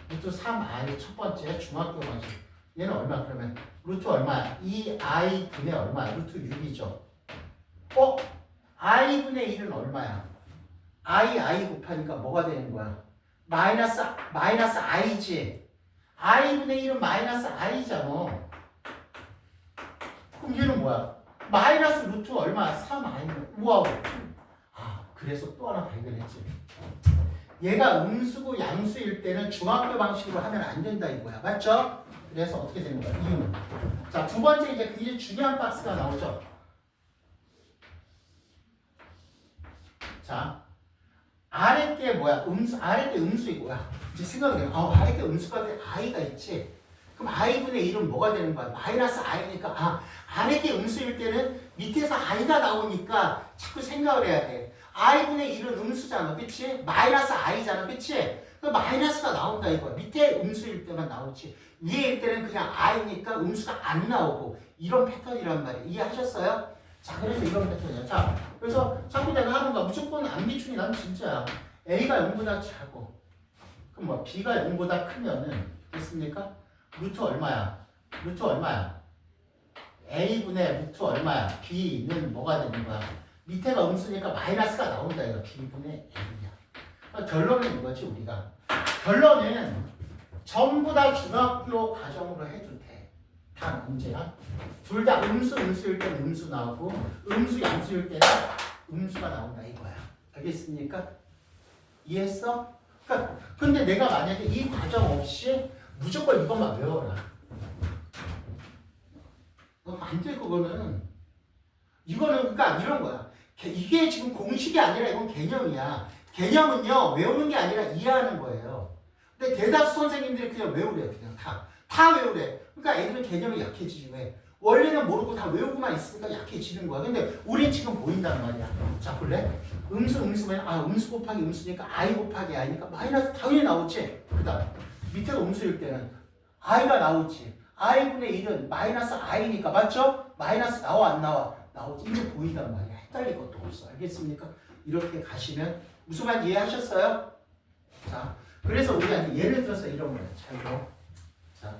루트 3i 첫 번째 중학교 방식. 얘는 얼마? 그러면 루트 얼마야? 2i 분의 얼마야? 루트 6이죠. i분의 1은 얼마야? i 곱하니까 뭐가 되는 거야? 마이너스 i지. i분의 1은 마이너스 i잖아. 그럼 얘는 뭐야? 마이너스 루트 얼마? 3i는 우와. 그래서 또 하나 발견했지. 얘가 음수고 양수일 때는 중학교 방식으로 하면 안 된다 이거야. 맞죠? 그래서 어떻게 되는 거야? 이유는. 자, 두 번째 이제 굉장히 중요한 박스가 나오죠. 자, 아래 때 뭐야? 아래 때 음수이 뭐야? 이제 생각을 해요. 아래 때 음수가 돼 i가 있지. 그럼 i분의 1은 뭐가 되는 거야? 마이너스 i니까 아래 때 음수일 때는 밑에서 i가 나오니까 자꾸 생각을 해야 돼. i분의 1은 음수잖아. 그치? 마이너스 i잖아. 그치? 그 마이너스가 나온다 이거야. 밑에 음수일 때만 나오지. 위에일 때는 그냥 i니까 음수가 안 나오고 이런 패턴이란 말이에요. 이해하셨어요? 자, 그래서 이런 패턴이야. 자, 그래서 자꾸 내가 하는 거야. 무조건 안비충이 난 진짜야. A가 0보다 작고 그럼 뭐 B가 0보다 크면은 됐습니까? 루트 얼마야? 루트 얼마야? A분의 루트 얼마야? B는 뭐가 되는 거야? 밑에가 음수니까 마이너스가 나온다 이거. B분의 A야. 그러니까 결론은 이거지 우리가. 결론은 전부 다 중학교 과정으로 해도 돼. 다 언제나. 둘 다 음수일 때는 음수 나오고 음수 양수일 때는 음수가 나온다 이거야. 알겠습니까? 이해했어? 그러니까 근데 내가 만약에 이 과정 없이 무조건 이것만 외워라. 안 돼, 그거는. 이거는 그러니까 이런 거야. 이게 지금 공식이 아니라 이건 개념이야. 개념은요, 외우는 게 아니라 이해하는 거예요. 근데 대다수 선생님들이 그냥 외우래요. 그냥 다 외우래. 그러니까 애들은 개념이 약해지지. 왜? 원래는 모르고 다 외우고만 있으니까 약해지는 거야. 근데 우린 지금 보인단 말이야. 자, 볼래? 음수면 음수 곱하기 음수니까 i 곱하기 i니까 마이너스 당연히 나오지. 그 다음 밑에가 음수일 때는 i가 나오지. i분의 1은 마이너스 i니까 맞죠? 마이너스 나와 안 나와? 나오지. 이제 보인단 말이야. 헷갈릴 것도 없어. 알겠습니까? 이렇게 가시면 무슨 말인지 이해하셨어요? 자, 그래서 우리가 예를 들어서 이런 거예요. 자, 이거. 자.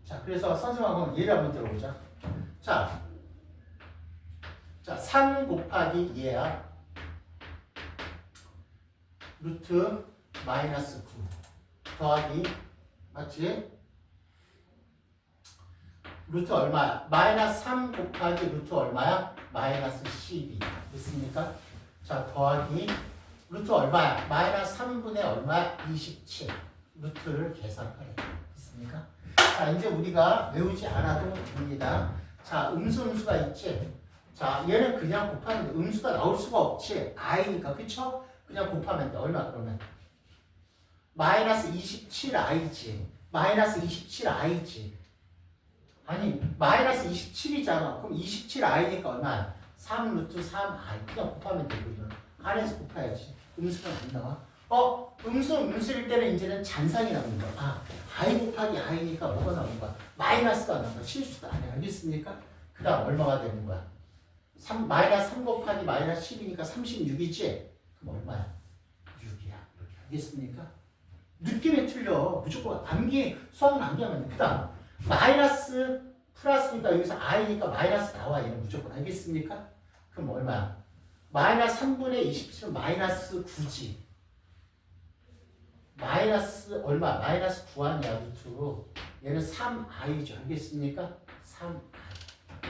자, 그래서 선생님하고 예를 한번 들어보자. 자, 3 곱하기 2야. 루트 마이너스 9 더하기 맞지? 루트 얼마야? 마이너스 3 곱하기 루트 얼마야? 마이너스 12 됐습니까? 자, 더하기 루트 얼마야? 마이너스 3분의 얼마야? 27 루트를 계산하래. 됐습니까? 자, 이제 우리가 외우지 않아도 됩니다. 자, 음수가 있지? 자, 얘는 그냥 곱하면 돼. 음수가 나올 수가 없지? i니까, 그쵸? 그냥 곱하면 돼. 얼마 그러면? 마이너스 27i지. 마이너스 27i지. 아니, 마이너스 27이잖아. 그럼 27i니까 얼마야? 3 루트 3i. 그냥 곱하면 되고, 이건. 안에서 곱해야지. 음수가 안 나와. 음수일 때는 이제는 잔상이 나오는 거야. i 곱하기 i니까 뭐가 나오는 거야? 마이너스가 나오는 거야. 실수가 안 해. 알겠습니까? 그 다음 얼마가 되는 거야? 마이너스 3 곱하기 마이너스 10이니까 36이지? 그럼 얼마야? 6이야. 이렇게 알겠습니까? 느낌이 틀려. 무조건 수학은 암기하면 돼. 그 다음 마이너스 플러스니까 여기서 i니까 마이너스 나와. 얘는 무조건 알겠습니까? 그럼 얼마야? 마이너스 3분의 27은 마이너스 9지. 마이너스 얼마? 마이너스 9 아니야, 루트로. 얘는 3i죠. 알겠습니까? 3i.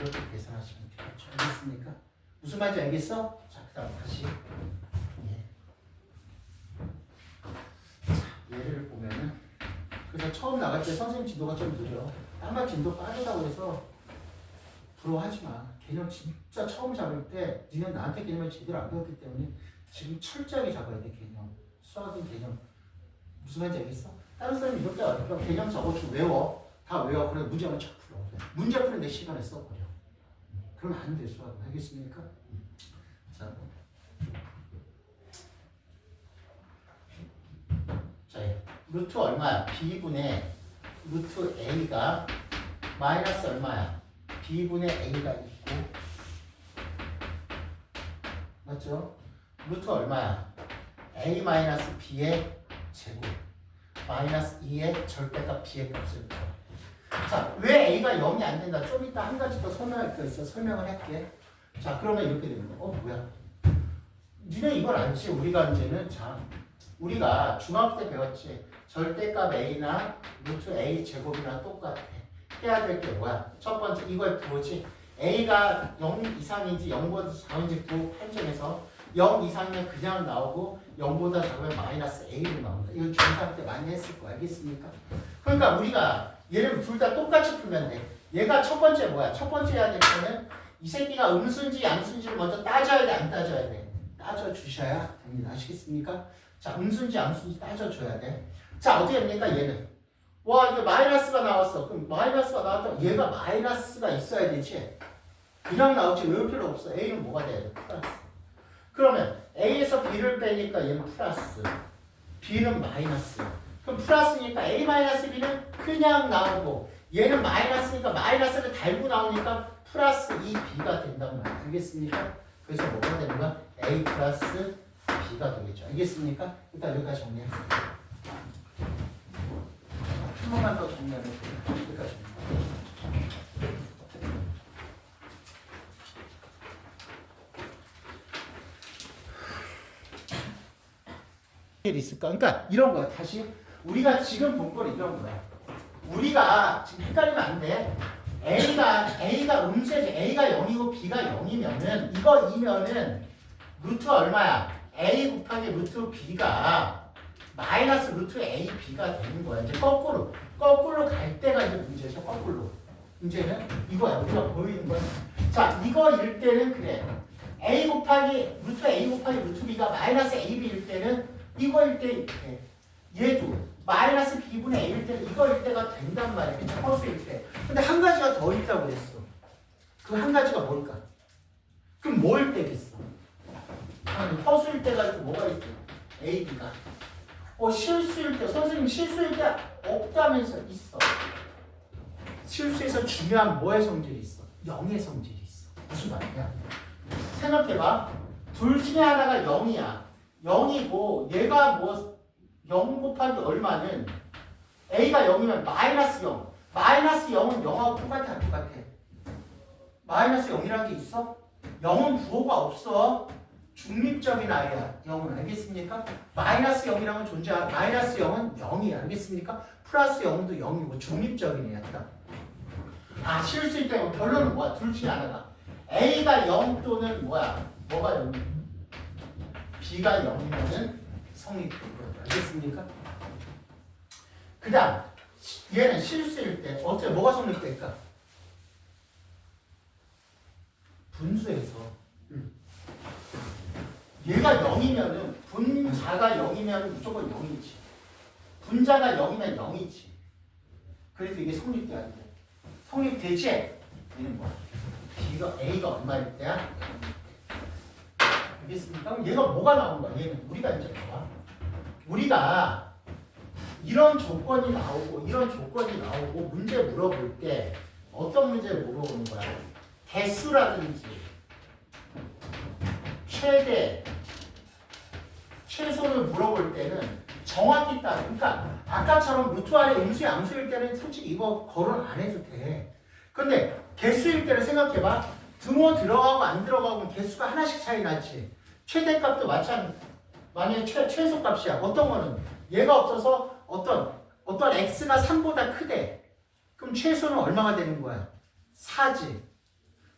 이렇게 계산하시면 되겠죠. 알겠습니까? 무슨 말인지 알겠어? 자, 그 다음 다시. 자, 예를 보면은. 그래서 처음 나갈 때 선생님 진도가 좀 느려. 딴말 진도 빠르다고 해서 부러워하지 마. 개념 진짜 처음 잡을 때 니는 나한테 개념을 제대로 안 배웠기 때문에 지금 철저하게 잡아야 돼, 개념. 수학은 개념. 무슨 말인지 알겠어? 다른 사람이 이렇게 어렵다. 개념 적어주고 외워. 다 외워. 그래 문제만 쫙 풀어. 문제 푸는 내 시간에 써버려. 그러면 안 돼, 수학은. 알겠습니까? 자, 루트 얼마야? b분의 루트 a가 마이너스 얼마야? b분의 a가 있고 맞죠? 루트 얼마야? a 마이너스 b의 제곱 마이너스 2의 절대값 b의 값을 구해. 자, 왜 a가 0이 안 된다? 좀 이따 한 가지 더 설명할 거 있어. 설명을 할게. 자, 그러면 이렇게 되는 거야. 뭐야? 니네 이걸 알지? 우리가 이제는 우리가 중학교 때 배웠지? 절대값 a나 루트 a 제곱이랑 똑같아. 해야 될 게 뭐야? 첫 번째 이걸 보지. a가 0 이상인지 0보다 작은지 판정해서 0 이상이면 그냥 나오고 0보다 작으면 마이너스 a로 나온다. 이거 중3 때 많이 했을 거 알겠습니까? 그러니까 우리가 얘를 둘 다 똑같이 풀면 돼. 얘가 첫 번째 뭐야? 첫 번째 해야 될 거는 이 새끼가 음수인지 양수인지를 먼저 따져야 돼, 안 따져야 돼? 따져주셔야 됩니다. 아시겠습니까? 자, 음수인지 양수인지 따져줘야 돼. 자, 어떻게 됩니까? 얘는. 와, 이게 마이너스가 나왔어. 그럼 마이너스가 나왔다면 얘가 마이너스가 있어야 되지. 그냥 나오지. 외울 필요 없어. A는 뭐가 돼야 돼? 플러스. 그러면 A에서 B를 빼니까 얘는 플러스. B는 마이너스. 그럼 플러스니까 A 마이너스 B는 그냥 나오고 얘는 마이너스니까 마이너스를 달고 나오니까 플러스 2B가 된단 말이야. 알겠습니까? 그래서 뭐가 되는 거야? A 플러스 B가 되겠죠. 알겠습니까? 일단 여기까지 정리할게요. 한 번만 더 정리하면 돼요. 여기까지. 있을까? 그러니까 이런 거야. 다시 우리가 지금 본 거는 이런 거야. 우리가 지금 헷갈리면 안 돼. A가 음수에서 A가 0이고 B가 0이면은 이거 이면은 루트가 얼마야? A 곱하기 루트 B가 마이너스 루트 A, B가 되는 거야. 이제 거꾸로 갈 때가 이제 문제죠. 거꾸로. 문제는 이거야. 우리가 보이는 거야. 자, 이거일 때는 그래. A 곱하기 루트 B가 마이너스 AB일 때는 이거일 때 이렇게. 얘도 마이너스 B분의 A일 때는 이거일 때가 된단 말이야. 그쵸? 허수일 때. 근데 한 가지가 더 있다고 그랬어. 그 한 가지가 뭘까? 그럼 뭐일 때겠어? 허수일 때가 있고 뭐가 있고? A, B가. 실수일 때, 선생님 실수일 때 없다면서 있어. 실수에서 중요한 뭐의 성질이 있어? 0의 성질이 있어. 무슨 말이야? 생각해봐. 둘 중에 하나가 0이야. 0이고 얘가 0 곱하기 얼마는 A가 0이면 마이너스 0. 마이너스 0은 0하고 똑같아 안 똑같아? 마이너스 0이라는 게 있어? 0은 부호가 없어. 중립적인 아이야. 0은 알겠습니까? 마이너스 0이라는 존재하 마이너스 0은 0이 알겠습니까? 플러스 0도 0이고 중립적인 애야. 딱. 실수일 때 결론은 뭐야? 둘 중에 하나가. A가 0 또는 뭐가 0? B가 0이면은 성립될 거예요. 알겠습니까? 그 다음 얘는 실수일 때 어떻게 뭐가 성립될까? 분수에서 얘가 0이면은 분자가 0이면 무조건 0이지. 분자가 0이면 0이지. 그래서 이게 성립돼야 돼. 성립되지? 얘는 뭐야? A가 얼마일 때야? 알겠습니까? 그럼 얘가 뭐가 나온 거야? 얘는 우리가 이제 봐봐. 우리가 이런 조건이 나오고 문제 물어볼 때 어떤 문제를 물어보는 거야? 대수라든지 최대, 최소를 물어볼 때는 정확히 따라. 그러니까 아까처럼 루트 아래 음수, 양수일 때는 솔직히 이거 거론 안 해도 돼. 근데 개수일 때는 생각해봐. 등호 들어가고 안 들어가고 개수가 하나씩 차이 나지. 최대값도 마찬가지. 만약에 최소값이야. 어떤 거는 얘가 없어서 어떤 x가 3보다 크대. 그럼 최소는 얼마가 되는 거야? 4지.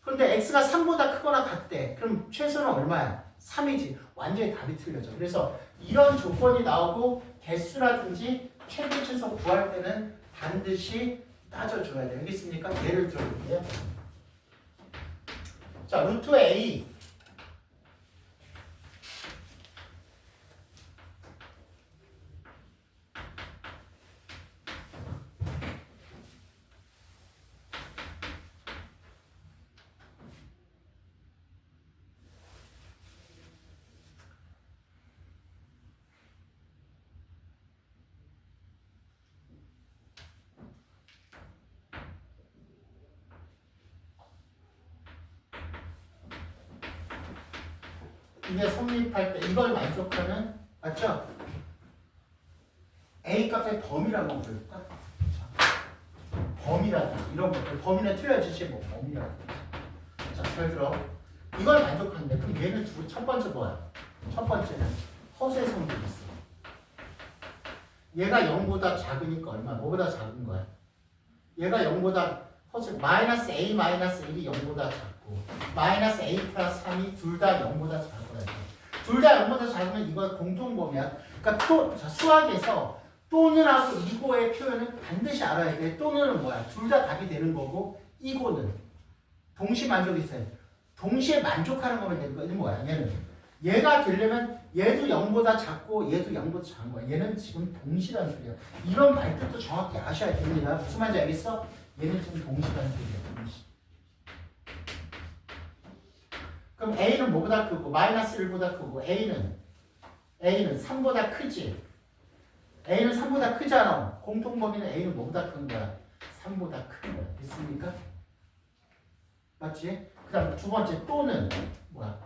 그런데 x가 3보다 크거나 같대. 그럼 최소는 얼마야? 3이지. 완전히 답이 틀려져. 그래서 이런 조건이 나오고 개수라든지 최대 최소 구할 때는 반드시 따져줘야 돼. 알겠습니까? 예를 들어볼게요. 자, 루트 A 이게 성립할 때 이걸 만족하는 맞죠? A 값의 범위라고 부를까? 범위라든지 이런 것들 범위는 틀려지지 뭐 범위라든지. 자, 잘 들어. 이걸 만족한대. 그럼 얘는 첫 번째 뭐야? 첫 번째는 허수의 성질이 있어. 얘가 0보다 작으니까 얼마? 뭐보다 작은 거야? 얘가 0보다 허수 마이너스 A 마이너스 1이 0보다 작고 마이너스 A 플러스 3이 둘 다 0보다 작은 거야. 둘 다 0보다 작으면 이거 공통범위야. 그러니까 자, 수학에서 또는 하고 이고의 표현은 반드시 알아야 돼. 또는은 뭐야? 둘 다 답이 되는 거고 이고는 동시 만족이 있어요. 동시에 만족하는 거면 되는 거야. 이게 뭐야? 얘가 되려면 얘도 0보다 작고 얘도 0보다 작은 거야. 얘는 지금 동시라는 소리야. 이런 말뜻도 정확히 아셔야 됩니다. 무슨 말인지 알겠어? 얘는 지금 동시라는 소리야. 동시. 그럼 A는 뭐보다 크고 마이너스 1보다 크고 A는 3보다 크지. A는 3보다 크잖아. 공통범위는 A는 뭐보다 큰 거야? 3보다 큰 거야. 됐습니까? 맞지? 그 다음 두 번째 또는 뭐야?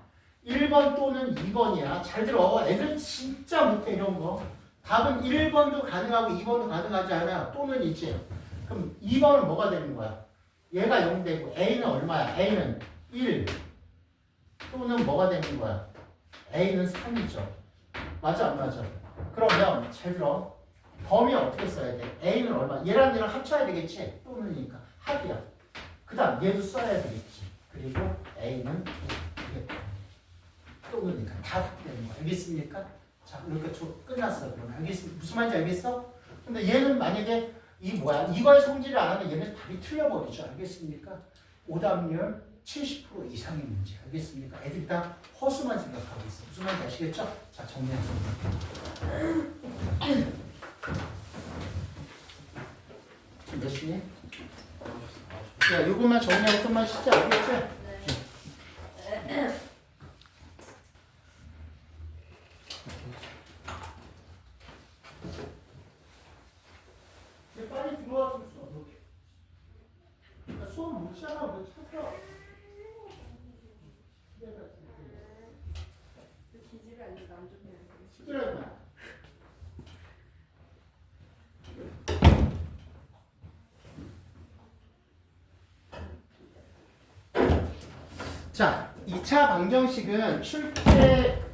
1번 또는 2번이야. 잘 들어. 애들 진짜 못해 이런 거. 답은 1번도 가능하고 2번도 가능하지 않아. 또는 있지. 그럼 2번은 뭐가 되는 거야? 얘가 0 되고 A는 얼마야? A는 1 또는 뭐가 되는 거야? A는 3이죠. 맞아 안 맞아? 그러면 잘 들어. 범위 어떻게 써야 돼? A는 얼마? 얘랑 얘랑 합쳐야 되겠지? 또는이니까 합이야. 그 다음 얘도 써야 되겠지. 그리고 A는 또는이니까 다 되는 거 알겠습니까? 자, 이렇게 끝났어. 그러면 알겠습니까? 무슨 말인지 알겠어? 근데 얘는 만약에 이거에 성질을 안 하면 얘는 답이 틀려버리죠. 알겠습니까? 오답률 70% 이상의 문제. 알겠습니까? 애들이 다 허수만 생각하고 있어. 무슨 말인지 아시겠죠? 자, 정리하겠습니다. 지금 몇 시니? 야, 이것만 정리하고 끝만 쉽지 않겠지? 네. 빨리 들어와서 수업. 수업 못 시작하 뭐 찾아. 기집애 아니라 안 좋네. 시끄러워. 자, 2차 방정식은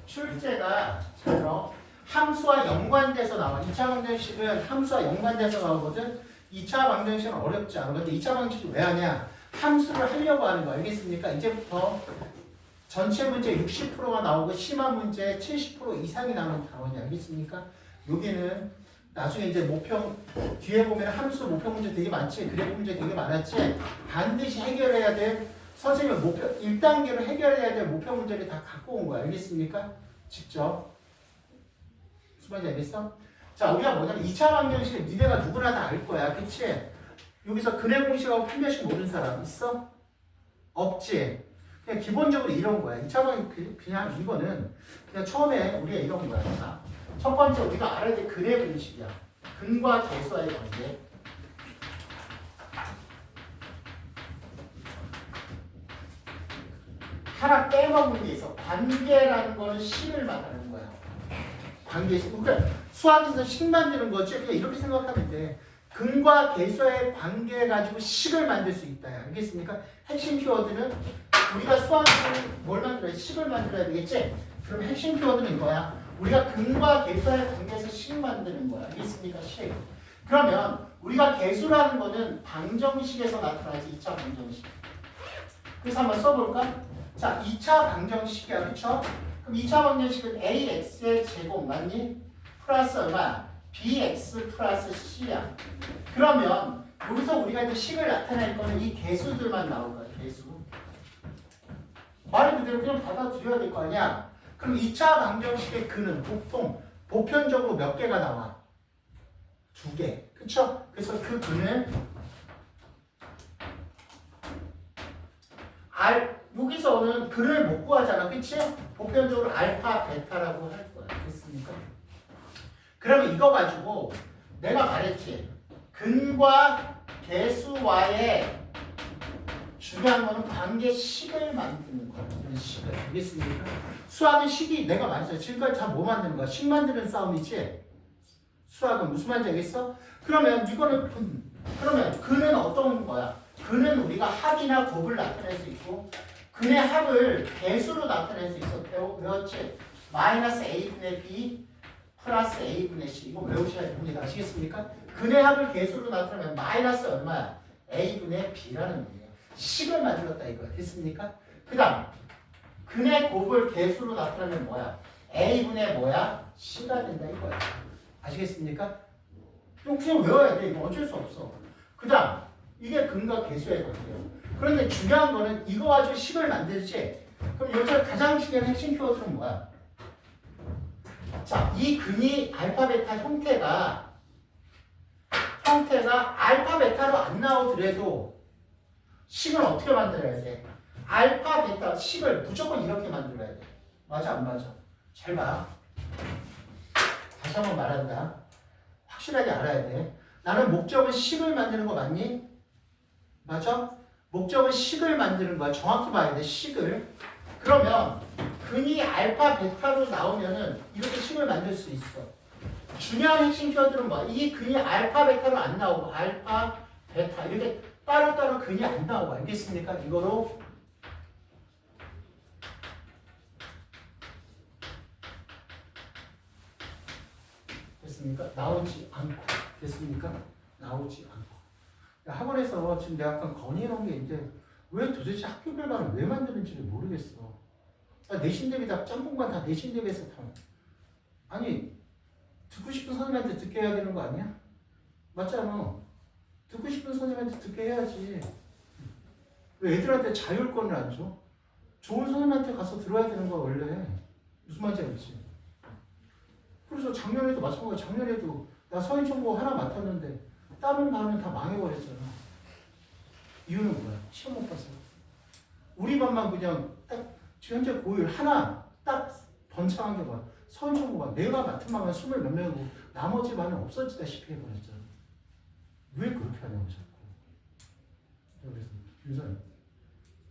출제가 잘 들어. 함수와 연관돼서 나와. 2차 방정식은 함수와 연관돼서 나오거든. 2차 방정식은 어렵지 않아. 근데 2차 방정식을 왜 하냐? 함수를 하려고 하는 거 알겠습니까? 이제부터 전체 문제 60%가 나오고 심한 문제 70% 이상이 나오는 단원이 알겠습니까? 여기는 나중에 이제 모평 뒤에 보면 함수 모평 문제 되게 많지. 그래프 문제 되게 많았지. 반드시 해결해야 될 선생님은 목표 1단계로 해결해야 될 목표 문제를 다 갖고 온 거야. 알겠습니까? 직접. 무슨 말인지 알겠어? 자, 우리가 뭐냐면 2차 방정식 니네가 누구나 다 알 거야. 그치? 여기서 근해 공식하고 편배식 모르는 사람 있어? 없지? 그냥 기본적으로 이런 거야. 2차 방정식 그냥 이거는 그냥 처음에 우리가 이런 거야. 자, 첫 번째 우리가 알아야 될 근해 공식이야. 근과 계수와의 관계. 하나 빼먹은 게 있어. 관계라는 거는 식을 말하는 거야. 관계식. 그러니까 수학에서 식 만드는 거지. 그냥 이렇게 생각하면 돼. 근과 계수의 관계 가지고 식을 만들 수 있다. 알겠습니까? 핵심 키워드는 우리가 수학에서 뭘 만들어야 돼? 식을 만들어야 되겠지? 그럼 핵심 키워드는 이거야. 우리가 근과 계수의 관계에서 식 만드는 거야. 알겠습니까? 식. 그러면 우리가 계수라는 거는 방정식에서 나타나지. 2차 방정식. 그래서 한번 써볼까? 자, 2차 방정식이야. 그쵸? 그럼 2차 방정식은 AX의 제곱 맞니? 플러스 얼마? BX 플러스 C야. 그러면 여기서 우리가 이제 식을 나타낼 거는 이 개수들만 나올 거야. 개수. 말 그대로 그냥 받아들여야 될 거 아니야? 그럼 2차 방정식의 근은 보편적으로 몇 개가 나와? 2개. 그쵸? 그래서 그 근을 여기서는 근을 못 구하잖아. 그치? 보편적으로 알파, 베타라고 할 거야. 됐습니까? 그러면 이거 가지고 내가 말했지. 근과 계수와의 중요한 거는 관계식을 만드는 거야. 이런 식을. 알겠습니까? 수학은 식이 내가 말했잖아. 지금까지 다 뭐 만드는 거야? 식 만드는 싸움이지? 수학은 무슨 말인지 알겠어? 그러면 이거는 그러면 근은 어떤 거야? 근은 우리가 합이나 곱을 나타낼 수 있고 근의 합을 개수로 나타낼 수 있어. 배웠지? 마이너스 a분의 b 플러스 a분의 c. 이거 외우셔야 됩니다. 아시겠습니까? 근의 합을 개수로 나타내면 마이너스 얼마야? a분의 b라는 거예요. 식을 만들었다 이거야. 됐습니까? 그 다음 근의 곱을 개수로 나타내면 뭐야? a분의 뭐야? c가 된다 이거야. 아시겠습니까? 이거 그냥 외워야 돼. 이거 어쩔 수 없어. 그 다음 이게 근과 계수의 관계예요. 그런데 중요한 거는 이거 가지고 식을 만들지. 그럼 여기서 가장 중요한 핵심 키워드는 뭐야? 자, 이 근이 알파, 베타 형태가 알파, 베타로 안 나오더라도 식을 어떻게 만들어야 돼? 알파, 베타 식을 무조건 이렇게 만들어야 돼. 맞아, 안 맞아? 잘 봐. 다시 한번 말한다. 확실하게 알아야 돼. 나는 목적은 식을 만드는 거 맞니? 맞아? 목적은 식을 만드는 거야. 정확히 봐야 돼. 식을. 그러면 근이 알파, 베타로 나오면은 이렇게 식을 만들 수 있어. 중요한 핵심 키워드는 뭐야? 이 근이 알파, 베타로 안 나오고 알파, 베타 이렇게 따로따로 근이 안 나오고 알겠습니까? 이거로 됐습니까? 나오지 않고. 됐습니까? 나오지 않고. 학원에서 지금 내가 약간 건의해놓은 게 이제 왜 도대체 학교 결과를 왜 만드는지를 모르겠어. 내신 대비 다 짬뽕만 다 내신 대비해서 다. 아니 듣고 싶은 선생님한테 듣게 해야 되는 거 아니야? 맞잖아. 듣고 싶은 선생님한테 듣게 해야지. 왜 애들한테 자율권을 안 줘? 좋은 선생님한테 가서 들어야 되는 거야 원래. 무슨 말인지 알지? 그래서 작년에도 마찬가지야. 작년에도 나 서인정보 하나 맡았는데 다른 반은 다 망해버렸잖아. 이유는 뭐야? 시험 못 봐서. 우리 반만 그냥 딱 현재 고1 하나 딱 번창한 게 뭐야? 서인정보가 내가 맡은 반만 20몇 명이고 나머지 반은 없어지다시피 해버렸잖아. 왜 그렇게 하냐고 자꾸. 그래서 윤선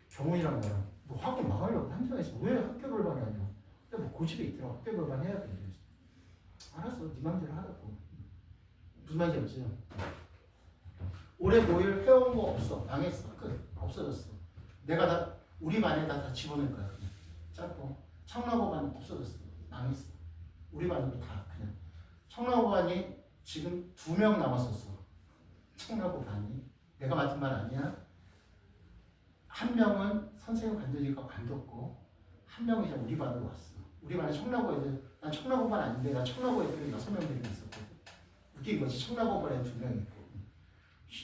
경훈이랑 나랑 뭐 학원 망하려고 한장에서 왜 학교 결반 하냐? 근데 뭐 고집이 있더라. 학교 결반 해야 돼. 알았어, 네 맘대로 하라고. 무슨 말인지 알지? 올해 고1 해온 거 없어. 망했어. 끝. 없어졌어. 내가 다 우리 반에다 다 집어넣을 거야. 그냥 짧고 청라고 반 없어졌어. 망했어. 우리 반으로 다 그냥. 청라고 반이 지금 2명 남았었어. 청라고 반이 내가 맡은 반 아니야. 한 명은 선생님 관두니까 관뒀고 한 명은 이제 우리 반으로 왔어. 우리 반에 청라고 애들, 난 청라고 반 아닌데 나 청라고 애들이 6명 되게 있었거든. 웃긴 거지. 청라고 반에 2명 있고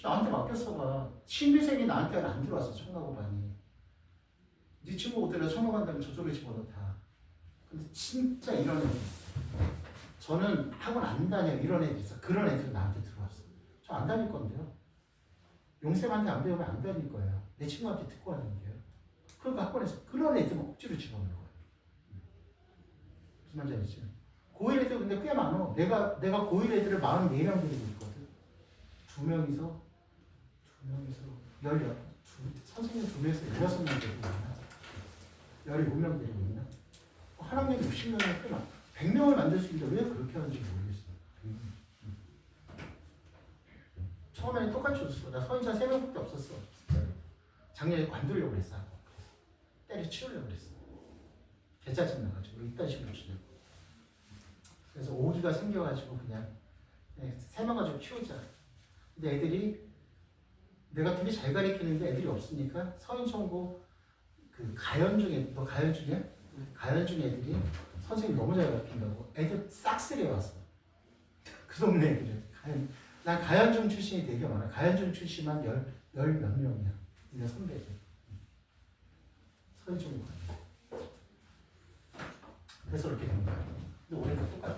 나한테 맡겼어봐. 신비생이 나한테는 안 들어왔어. 청라고 반이. 네 친구들은 청라고 한다면 저쪽에 집어넣다. 근데 진짜 이런 애들 있어. 저는 학원 안 다녀 이런 애들 있어. 그런 애들 나한테 들어왔어. 저 안 다닐 건데요. 용쌤한테 안 배우면 안 다닐 거예요. 내 친구한테 듣고 하는데요. 그러니까 학원에서 그런 애들 억지로 집어넣는 거예요. 무슨 말인지 알지? 고1 애들 근데 꽤 많아. 내가 고1 애들을 44명 데리고 있거든. 2명이서 선생님 2명에서 16명 데리고 있나? 17명 데리고 있나? 한 학년에 60명이 꽤 많아. 100명을 만들 수 있는데 왜 그렇게 하는지 모르겠어. 처음에는 똑같이 줬어. 나 서인자 3명밖에 없었어. 작년에 관두려고 그랬어. 때려치우려고 그랬어. 개짜증 나가지고 이딴 식으로 주려고. 그래서 오기가 생겨가지고 그냥 3명 가지고 키우자. 근데 애들이 내가 되게 잘 가르치는데 애들이 없으니까 서인청고 그 가연 중에 너 가연 중에 애들이 선생님 너무 잘 가르친다고 애들 싹쓸이 왔어. 그 동네 애들은 난 가연중 출신이 되게 많아. 가연중 출신만 열 몇 명이야. 니네 선배들. 서인청고. 그래서 이렇게 된 거야. 근데 올해도 똑같아.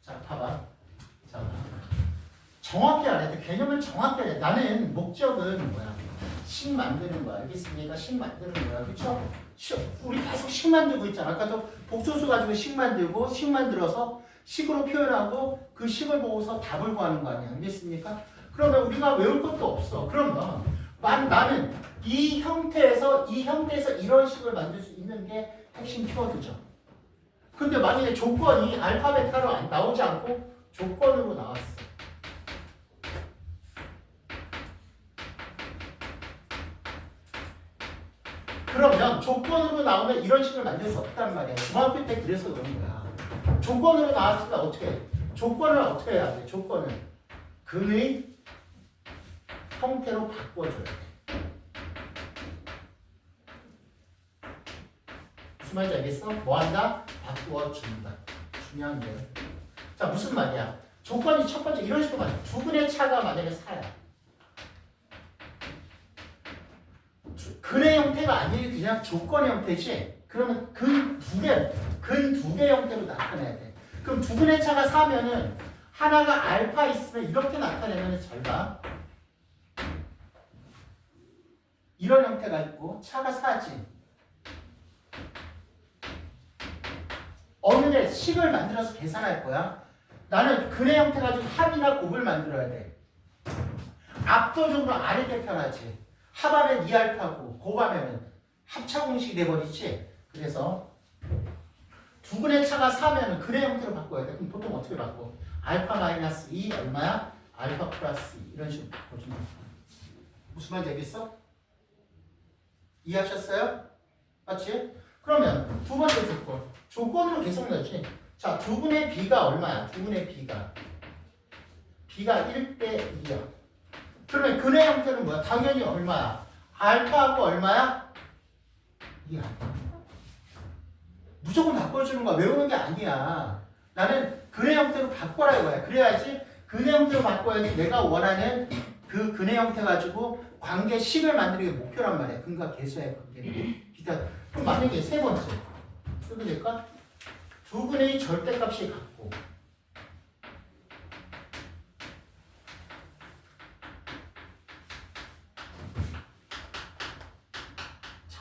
자, 봐봐. 자, 정확히 알아야 돼. 개념을 정확히 알아야 돼. 나는 목적은 뭐야? 식 만드는 거야. 알겠습니까? 식 만드는 거야. 그쵸? 우리 계속 식 만들고 있잖아. 아까도 복소수 가지고 식 만들고, 식 만들어서 식으로 표현하고 그 식을 보고서 답을 구하는 거 아니야. 알겠습니까? 그러면 우리가 외울 것도 없어. 그러면 나는 이 형태에서 이런 식을 만들 수 있는 게 핵심 키워드죠. 근데 만약에 조건이 알파, 베타로 나오지 않고 조건으로 나왔어. 그러면 조건으로 나오면 이런 식을 만들 수 없단 말이야. 중학교 때 그래서 그런 거야. 조건으로 나왔으면 어떻게 해? 조건을 어떻게 해야 돼? 조건을 근의 형태로 바꿔줘야 돼. 무슨 말인지 알겠어? 뭐 한다? 바꾸어준다. 중요한 게. 자, 무슨 말이야? 조건이 첫 번째 이런 식으로 말이야. 두 근의 차가 만약에 4야. 근의 형태가 아니고 그냥 조건의 형태지. 그러면 근 두 개 형태로 나타내야 돼. 그럼 두 근의 차가 4면은 하나가 알파 있으면 이렇게 나타내면 잘 봐. 이런 형태가 있고 차가 4지. 어느 데 식을 만들어서 계산할 거야. 나는 근의 형태 가지고 합이나 곱을 만들어야 돼. 압도적으로 아래게 편하지. 합하면 2알파고 곱하면 합차 공식이 돼버리지. 그래서 두 근의 차가 4면은 근의 형태로 바꿔야 돼. 그럼 보통 어떻게 바꿔? 알파 마이너스 2 얼마야? 알파 플러스 2 이런 식으로 바꿔주면 돼. 무슨 말인지 알겠어? 이해하셨어요? 맞지? 그러면 두 번째 조건. 조건으로 계속 넣지. 자, 두 분의 B가 얼마야? 두 분의 B가 1대 2야. 그러면 근의 형태는 뭐야? 당연히 얼마야? 알파하고 얼마야? 2야. 무조건 바꿔주는 거야. 외우는 게 아니야. 나는 근의 형태로 바꿔라 이거야. 그래야지 근의 형태로 바꿔야지 내가 원하는 그 근의 형태 가지고 관계식을 만드는 게 목표란 말이야. 근과 계수의 관계를. 그럼 만약에 세 번째. 이렇게 될까? 두 근의 절대값이 같고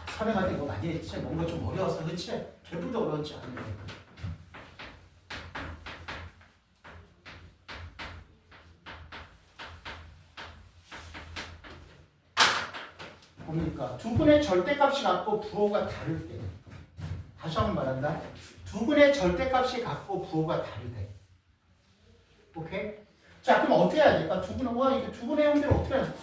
선행할 때 이거 많이 했지? 뭔가 좀 어려워서 그치? 개뿔도 어려웠지 않은데. 뭡니까? 두 분의 절대값이 같고 부호가 다를 때. 다시 한번 말한다. 두 분의 절대값이 같고 부호가 다를 때. 오케이? 자, 그럼 어떻게 해야 될까? 이게 두 분의 형태를 어떻게 해야 될까?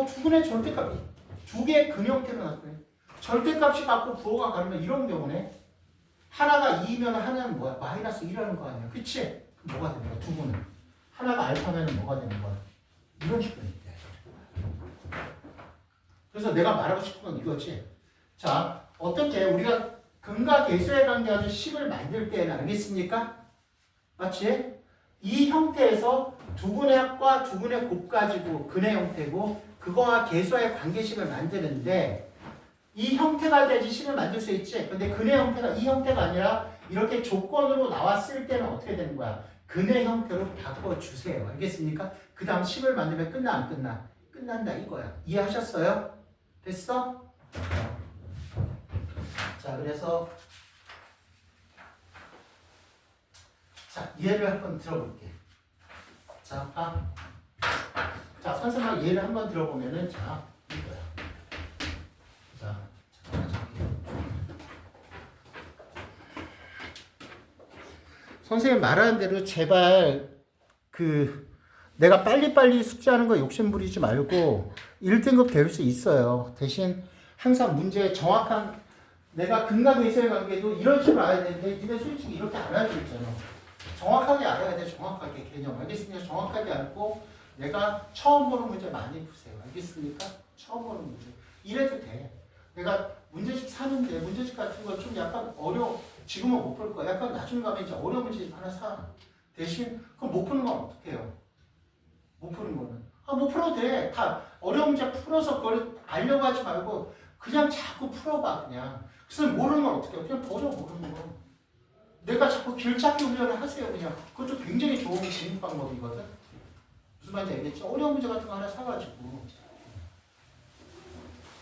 두 분의 절대값이 두 개의 근 형태로 나타내. 절대값이 같고 부호가 다르면 이런 경우네. 하나가 2면 하나는 뭐야? 마이너스 1이라는 거 아니야? 그치? 그럼 뭐가 되는 거야? 두 분은. 하나가 알파면 뭐가 되는 거야? 이런 식으로 돼. 그래서 내가 말하고 싶은 건 이거지. 자, 어떻게 우리가 근과 계수에 관계하는 식을 만들 때는 알겠습니까? 맞지? 이 형태에서 두근의 합과 두근의 곱 가지고 근의 형태고 그거와 계수와의 관계식을 만드는데 이 형태가 돼야지 식을 만들 수 있지. 근데 근의 형태가 이 형태가 아니라 이렇게 조건으로 나왔을 때는 어떻게 되는 거야? 근의 형태로 바꿔주세요. 알겠습니까? 그 다음 식을 만들면 끝나 안 끝나? 끝난다 이거야. 이해하셨어요? 됐어? 자, 그래서 자, 예를 한번 들어볼게. 자, 자, 선생님 예를 한번 들어보면은 자, 이거야. 자, 선생님 말하는 대로 제발 내가 빨리빨리 숙제하는 거 욕심 부리지 말고 1등급 배울 수 있어요. 대신 항상 문제에 정확한 내가 근과 계수의 관계도 이런 식으로 알아야 되는데 니네 솔직히 이렇게 안 알고 있잖아. 정확하게 알아야 돼. 정확하게 개념. 알겠습니까? 정확하게 알고 내가 처음 보는 문제 많이 푸세요. 알겠습니까? 처음 보는 문제. 이래도 돼. 내가 문제집 사는데 문제집 같은 거 좀 약간 어려워. 지금은 못 풀 거야. 약간 나중에 가면 이제 어려운 문제집 하나 사. 대신 그럼 못 푸는 건 어떻게 해요? 못 푸는 거는. 못 풀어도 돼. 다 어려운 문제 풀어서 그걸 알려고 하지 말고 그냥 자꾸 풀어봐. 그냥. 그래서 모르는 건 어떻게 해요? 그냥 버려 모르는 거. 내가 자꾸 길찾기 훈련을 하세요. 그냥. 그것도 굉장히 좋은 진입 방법이거든. 무슨 말인지 알겠지? 어려운 문제 같은 거 하나 사가지고.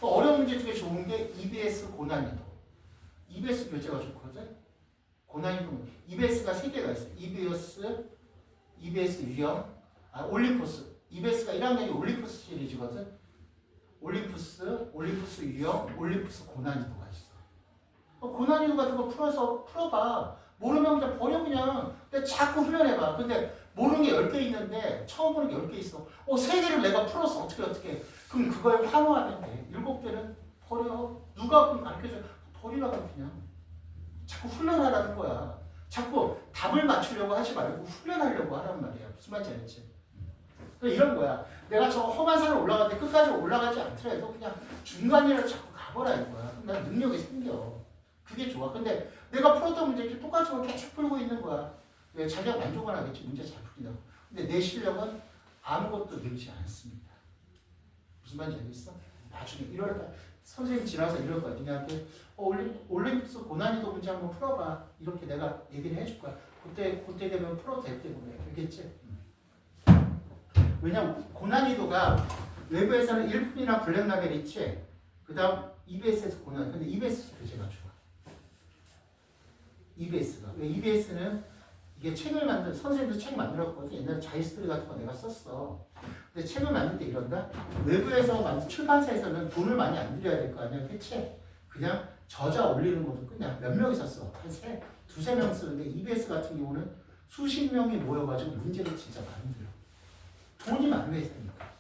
어려운 문제 중에 좋은 게 EBS 고난이도. EBS 교재가 좋거든. 고난이도. EBS가 3개가 있어. EBS 유형, 올림푸스. EBS가 1학년이 올림푸스 시리즈거든. 올림푸스 유형, 올림푸스 고난이도가 있어. 고난이도 같은 거 풀어봐. 모르면 그냥 버려 그냥. 근데 자꾸 훈련해봐. 근데 모르는 게 10개 있는데 처음 보는 게 10개 있어. 3개를 내가 풀었어. 어떻게. 그럼 그거에 환호하면 돼. 7개는 버려. 누가 그럼 가르쳐줘. 버리라고 그냥. 자꾸 훈련하라는 거야. 자꾸 답을 맞추려고 하지 말고 훈련하려고 하란 말이야. 무슨 말인지 알겠지? 이런 거야. 내가 저 험한 산을 올라갈 때 끝까지 올라가지 않더라도 그냥 중간이라도 자꾸 가보라 이거야. 난 능력이 생겨. 그게 좋아. 근데 내가 풀었던 문제 이렇게 똑같이 계속 풀고 있는 거야. 왜 자기가 만족은 하겠지. 문제 잘 풀린다고. 근데 내 실력은 아무것도 늘지 않습니다. 무슨 말인지 알겠어? 나중에 이럴 선생님 지나서 이럴 거야. 니네한테 올림픽스 고난이도 문제 한번 풀어봐. 이렇게 내가 얘기를 해줄 거야. 그때 되면 풀어도 될 때 보면 알겠지? 왜냐면 고난이도가 외부에서는 1분이나 블랙라벨 있지. 그 다음 EBS에서 고난. 근데 EBS 교재가 좋아. EBS가. 왜 EBS는 이게 선생님도 책 만들었거든. 옛날에 자유스토리 같은 거 내가 썼어. 근데 책을 만들 때 이런다? 외부에서 만든 출판사에서는 돈을 많이 안 들여야 될 거 아니야. 그치? 그냥 저자 올리는 것도 그냥 몇 명이 썼어. 한 두세 명 쓰는데 EBS 같은 경우는 수십 명이 모여가지고 문제를 진짜 만들어. 돈이 많은 회사니까.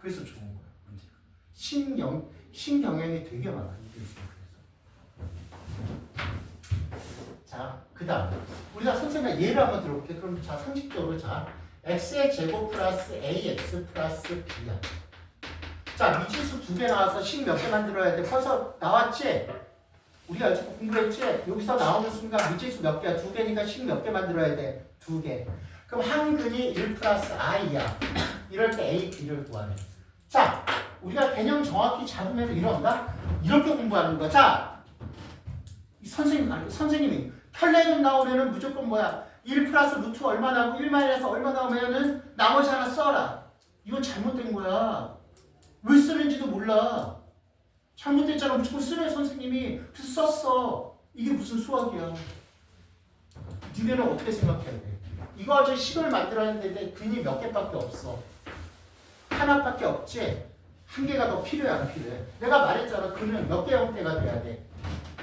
그래서 좋은 거야, 문제가. 신경영이 되게 많아, EBS는. 그래서. 자, 그 다음 우리가 선생님 예를 한번 들어볼게. 그럼 자, 상식적으로 자 x의 제곱 플러스 ax 플러스 b야. 자, 미지수 2개 나와서 식 몇 개 만들어야 돼? 벌써 나왔지? 우리가 지금 공부했지? 여기서 나오는 순간 미지수 몇 개야? 2개니까 식 몇 개 만들어야 돼? 2개. 그럼 한 근이 1 플러스 i야. 이럴 때 a, b를 구하래. 자, 우리가 개념 정확히 잡으면 이런가? 이렇게 공부하는 거야. 자, 선생님이 혈례근 나오면은 무조건 뭐야? 1 플러스 루트 얼마 나오고 1 마이너스 얼마 나오면은 나머지 하나 써라. 이건 잘못된 거야. 왜 쓰는지도 몰라. 잘못됐잖아. 무조건 쓰래 선생님이. 그래서 썼어. 이게 무슨 수학이야. 니네는 어떻게 생각해야 돼? 이거 아주 식을 만들어야 되는데 근이 몇 개밖에 없어. 하나밖에 없지? 한 개가 더 필요해 안 필요해? 내가 말했잖아. 근은 몇 개 형태가 돼야 돼?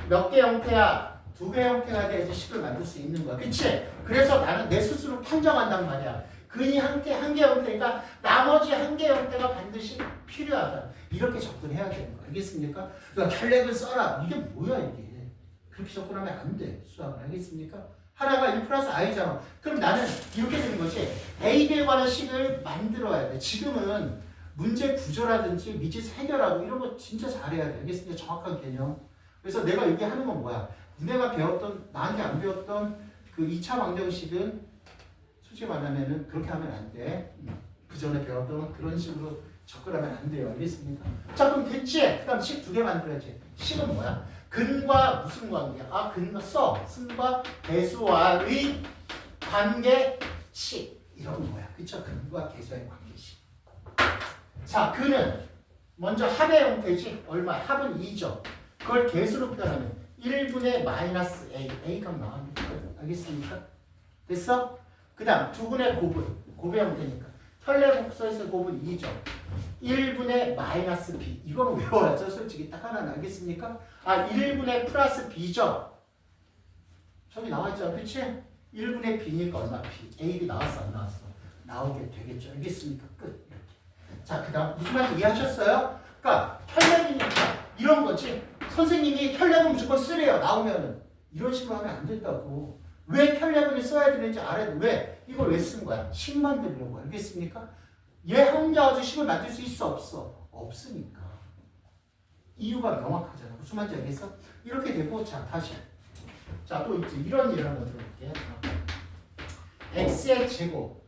몇 개 형태야? 2개 형태가 돼야지 식을 만들 수 있는 거야. 그치? 그래서 나는 내 스스로 판정한단 말이야. 근이 한 개 형태니까 나머지 한 개 형태가 반드시 필요하다. 이렇게 접근해야 되는 거야. 알겠습니까? 그러니까 혈렉을 써라. 이게 뭐야 이게. 그렇게 접근하면 안 돼. 수학은. 알겠습니까? 하나가 1 플러스 i잖아. 그럼 나는 이렇게 되는 거지. a에 관한 식을 만들어야 돼. 지금은 문제 구조라든지 미지수 해결하고 이런 거 진짜 잘해야 돼. 알겠습니까? 정확한 개념. 그래서 내가 여기 하는 건 뭐야? 니네가 배웠던, 나한테 안 배웠던 그 2차 방정식은 솔직히 말하면은 그렇게 하면 안 돼. 그 전에 배웠던 그런 식으로 접근하면 안 돼요. 알겠습니까? 자, 그럼 됐지? 그 다음 식 2개 만들어야지. 식은 뭐야? 근과 무슨 관계야? 아, 근과 승과 배수와의 관계식. 이런 거야. 그쵸? 근과 계수의 관계식. 자, 근은 먼저 합의 형태지. 얼마? 합은 2죠. 그걸 계수로 표현하면 1분의 마이너스 a. a 값 나옵니다. 알겠습니까? 됐어? 그 다음 2분의 곱의 형태니까. 혈례 복소에서 곱은 2죠. 1분의 마이너스 b. 이거는 외워야죠. 솔직히 딱 하나는. 알겠습니까? 아, 1분의 플러스 b죠. 저기 나와있죠. 그치? 1분의 b니까 얼마? b. a, 나왔어? 안 나왔어? 나오게 되겠죠. 알겠습니까? 끝. 이렇게. 자, 그 다음 무슨 말인지 이해하셨어요? 그러니까 혈례이니까 이런 거지. 선생님이 혈례은 무조건 쓰래요. 나오면은. 이런 식으로 하면 안 된다고. 왜 혈례근을 써야 되는지 알아야 돼. 왜? 이걸 왜 쓴 거야? 식 만들려고. 알겠습니까? 얘 혼자 가지고 식을 만들 수 있어? 없어? 없으니까. 이유가 명확하잖아. 무슨 말인지 알겠어? 이렇게 되고, 자, 다시. 자, 또 있지. 이런 예를 한번 들어볼게. x의 제곱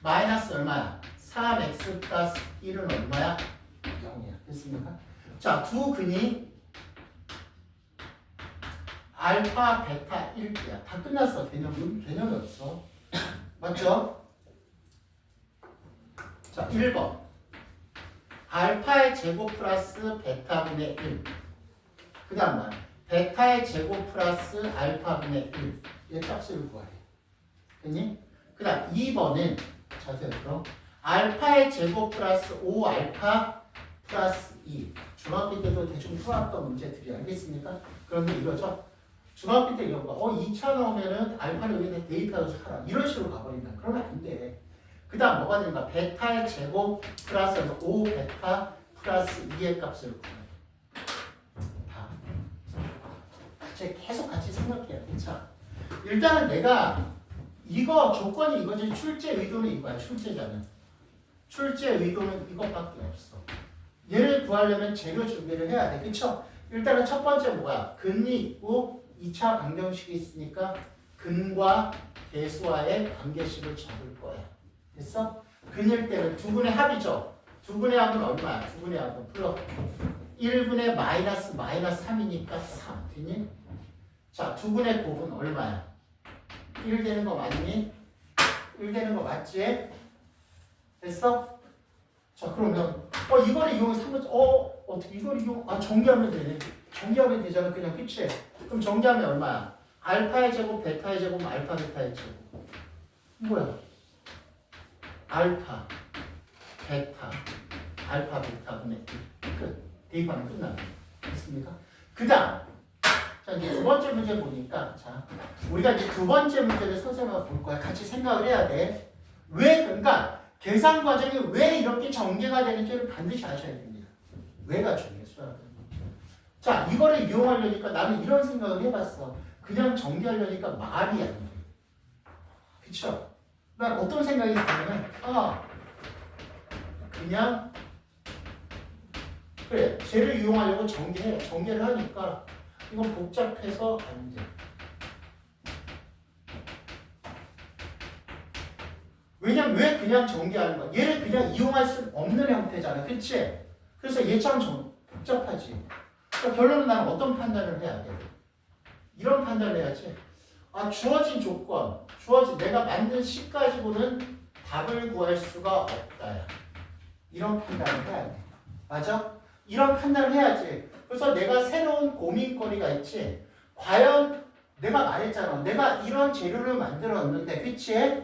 마이너스 얼마야? 3x 플러스 1은 얼마야? 0이야. 됐습니까? 자, 두 근이 알파, 베타, 1야. 다 끝났어. 개념이 없어. 맞죠? 자, 1번. 알파의 제곱 플러스 베타분의 1. 그 다음 말. 베타의 제곱 플러스 알파분의 1. 얘 값을 구하래. 됐니? 그 다음 2번은 자세히 들어. 알파의 제곱 플러스 5알파 플러스 2. 중학교 때도 대충 풀었던 문제들이 알겠습니까? 그런데 이거죠. 중학교 때 이런 거. 2차 나오면은 알파를 여기다 대입해서 하라. 이런 식으로 가버린다. 그러면 안 돼. 그 다음 뭐가 되는가? 베타의 제곱 플러스 5베타 플러스 2의 값을 구해. 다. 계속 같이 생각해야 돼. 자, 일단은 내가 이거 조건이 이거지. 출제 의도는 이거야. 출제자는. 출제 의도는 이것밖에 없어. 얘를 구하려면 재료 준비를 해야 돼. 그쵸? 일단은 첫 번째 뭐야? 근이 있고 2차 방정식이 있으니까 근과 계수와의 관계식을 적을 거야. 됐어? 근일 때는 2분의 합이죠. 2분의 합은 얼마야? 2분의 합은 플러스 1분의 마이너스 3이니까 3. 됐니? 자, 2분의 곱은 얼마야? 1 되는 거 맞니? 1 되는 거 맞지? 됐어? 자, 그러면 이거를 이용해서 한 번, 어떻게 이걸 정리하면 되네. 정리하면 되잖아. 그냥 끝이. 그럼 정리하면 얼마야? 알파의 제곱, 베타의 제곱, 알파, 베타의 제곱. 뭐야? 알파, 베타, 알파, 베타분의 1. 끝. 대입하면 끝나네. 됐습니까? 그 다음. 자, 이제 두 번째 문제 보니까, 자, 우리가 이제 두 번째 문제를 선생님하고 볼 거야. 같이 생각을 해야 돼. 왜, 그러니까, 계산 과정이 왜 이렇게 전개가 되는지를 반드시 아셔야 됩니다. 왜가 중요해, 수학은. 자, 이거를 이용하려니까 나는 이런 생각을 해봤어. 그냥 전개하려니까 말이 안 돼. 그쵸? 난 어떤 생각이 드냐면 그냥 그래 쟤를 이용하려고 전개를 하니까 이건 복잡해서 안 돼. 왜냐면 왜 그냥 전개하는 거야? 얘를 그냥 이용할 수 없는 형태잖아. 그치? 그래서 얘처럼 복잡하지. 그러니까 결론은 나는 어떤 판단을 해야 돼? 이런 판단을 해야지. 주어진 조건, 내가 만든 식 가지고는 답을 구할 수가 없다. 이런 판단을 해야 돼. 맞아? 이런 판단을 해야지. 그래서 내가 새로운 고민거리가 있지. 과연 내가 말했잖아. 내가 이런 재료를 만들었는데, 그치?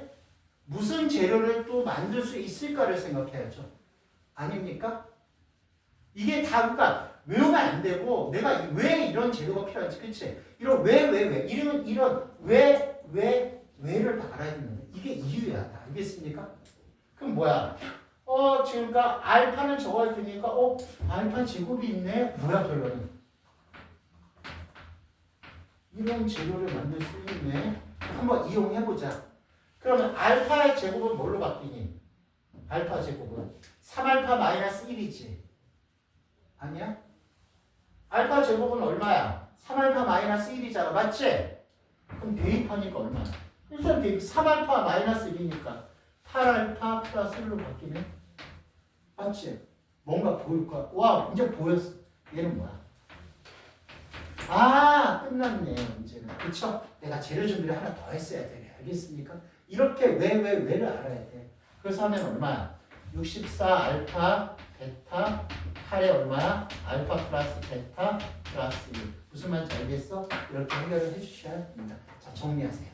무슨 재료를 또 만들 수 있을까를 생각해야죠. 아닙니까? 이게 다, 그러니까 외우면 안 되고, 내가 왜 이런 재료가 필요한지, 그치? 이런 이런 왜를 다 알아야 되는데, 이게 이유야. 다 알겠습니까? 그럼 뭐야? 지금 그러니까 알파는 저걸 두니까, 알파 제곱이 있네? 뭐야, 결론은? 이런 재료를 만들 수 있네? 한번 이용해보자. 그러면 알파의 제곱은 뭘로 바뀌니? 알파 제곱은 3알파 마이너스 1이지. 아니야? 알파 제곱은 얼마야? 3알파 마이너스 1이잖아. 맞지? 그럼 대입하니까 얼마야? 일단 대입 3알파 마이너스 1이니까 8알파 플러스 1로 바뀌네. 맞지? 뭔가 보일 거야. 와, 이제 보였어. 얘는 뭐야? 끝났네. 문제는. 그쵸? 내가 재료 준비를 하나 더 했어야 돼. 알겠습니까? 이렇게 왜를 알아야 돼. 그래서 하면 얼마야? 64 알파 베타 8에 얼마야? 알파 플러스 베타 플러스 1. 무슨 말인지 알겠어? 이렇게 해결을 해주셔야 됩니다. 자, 정리하세요.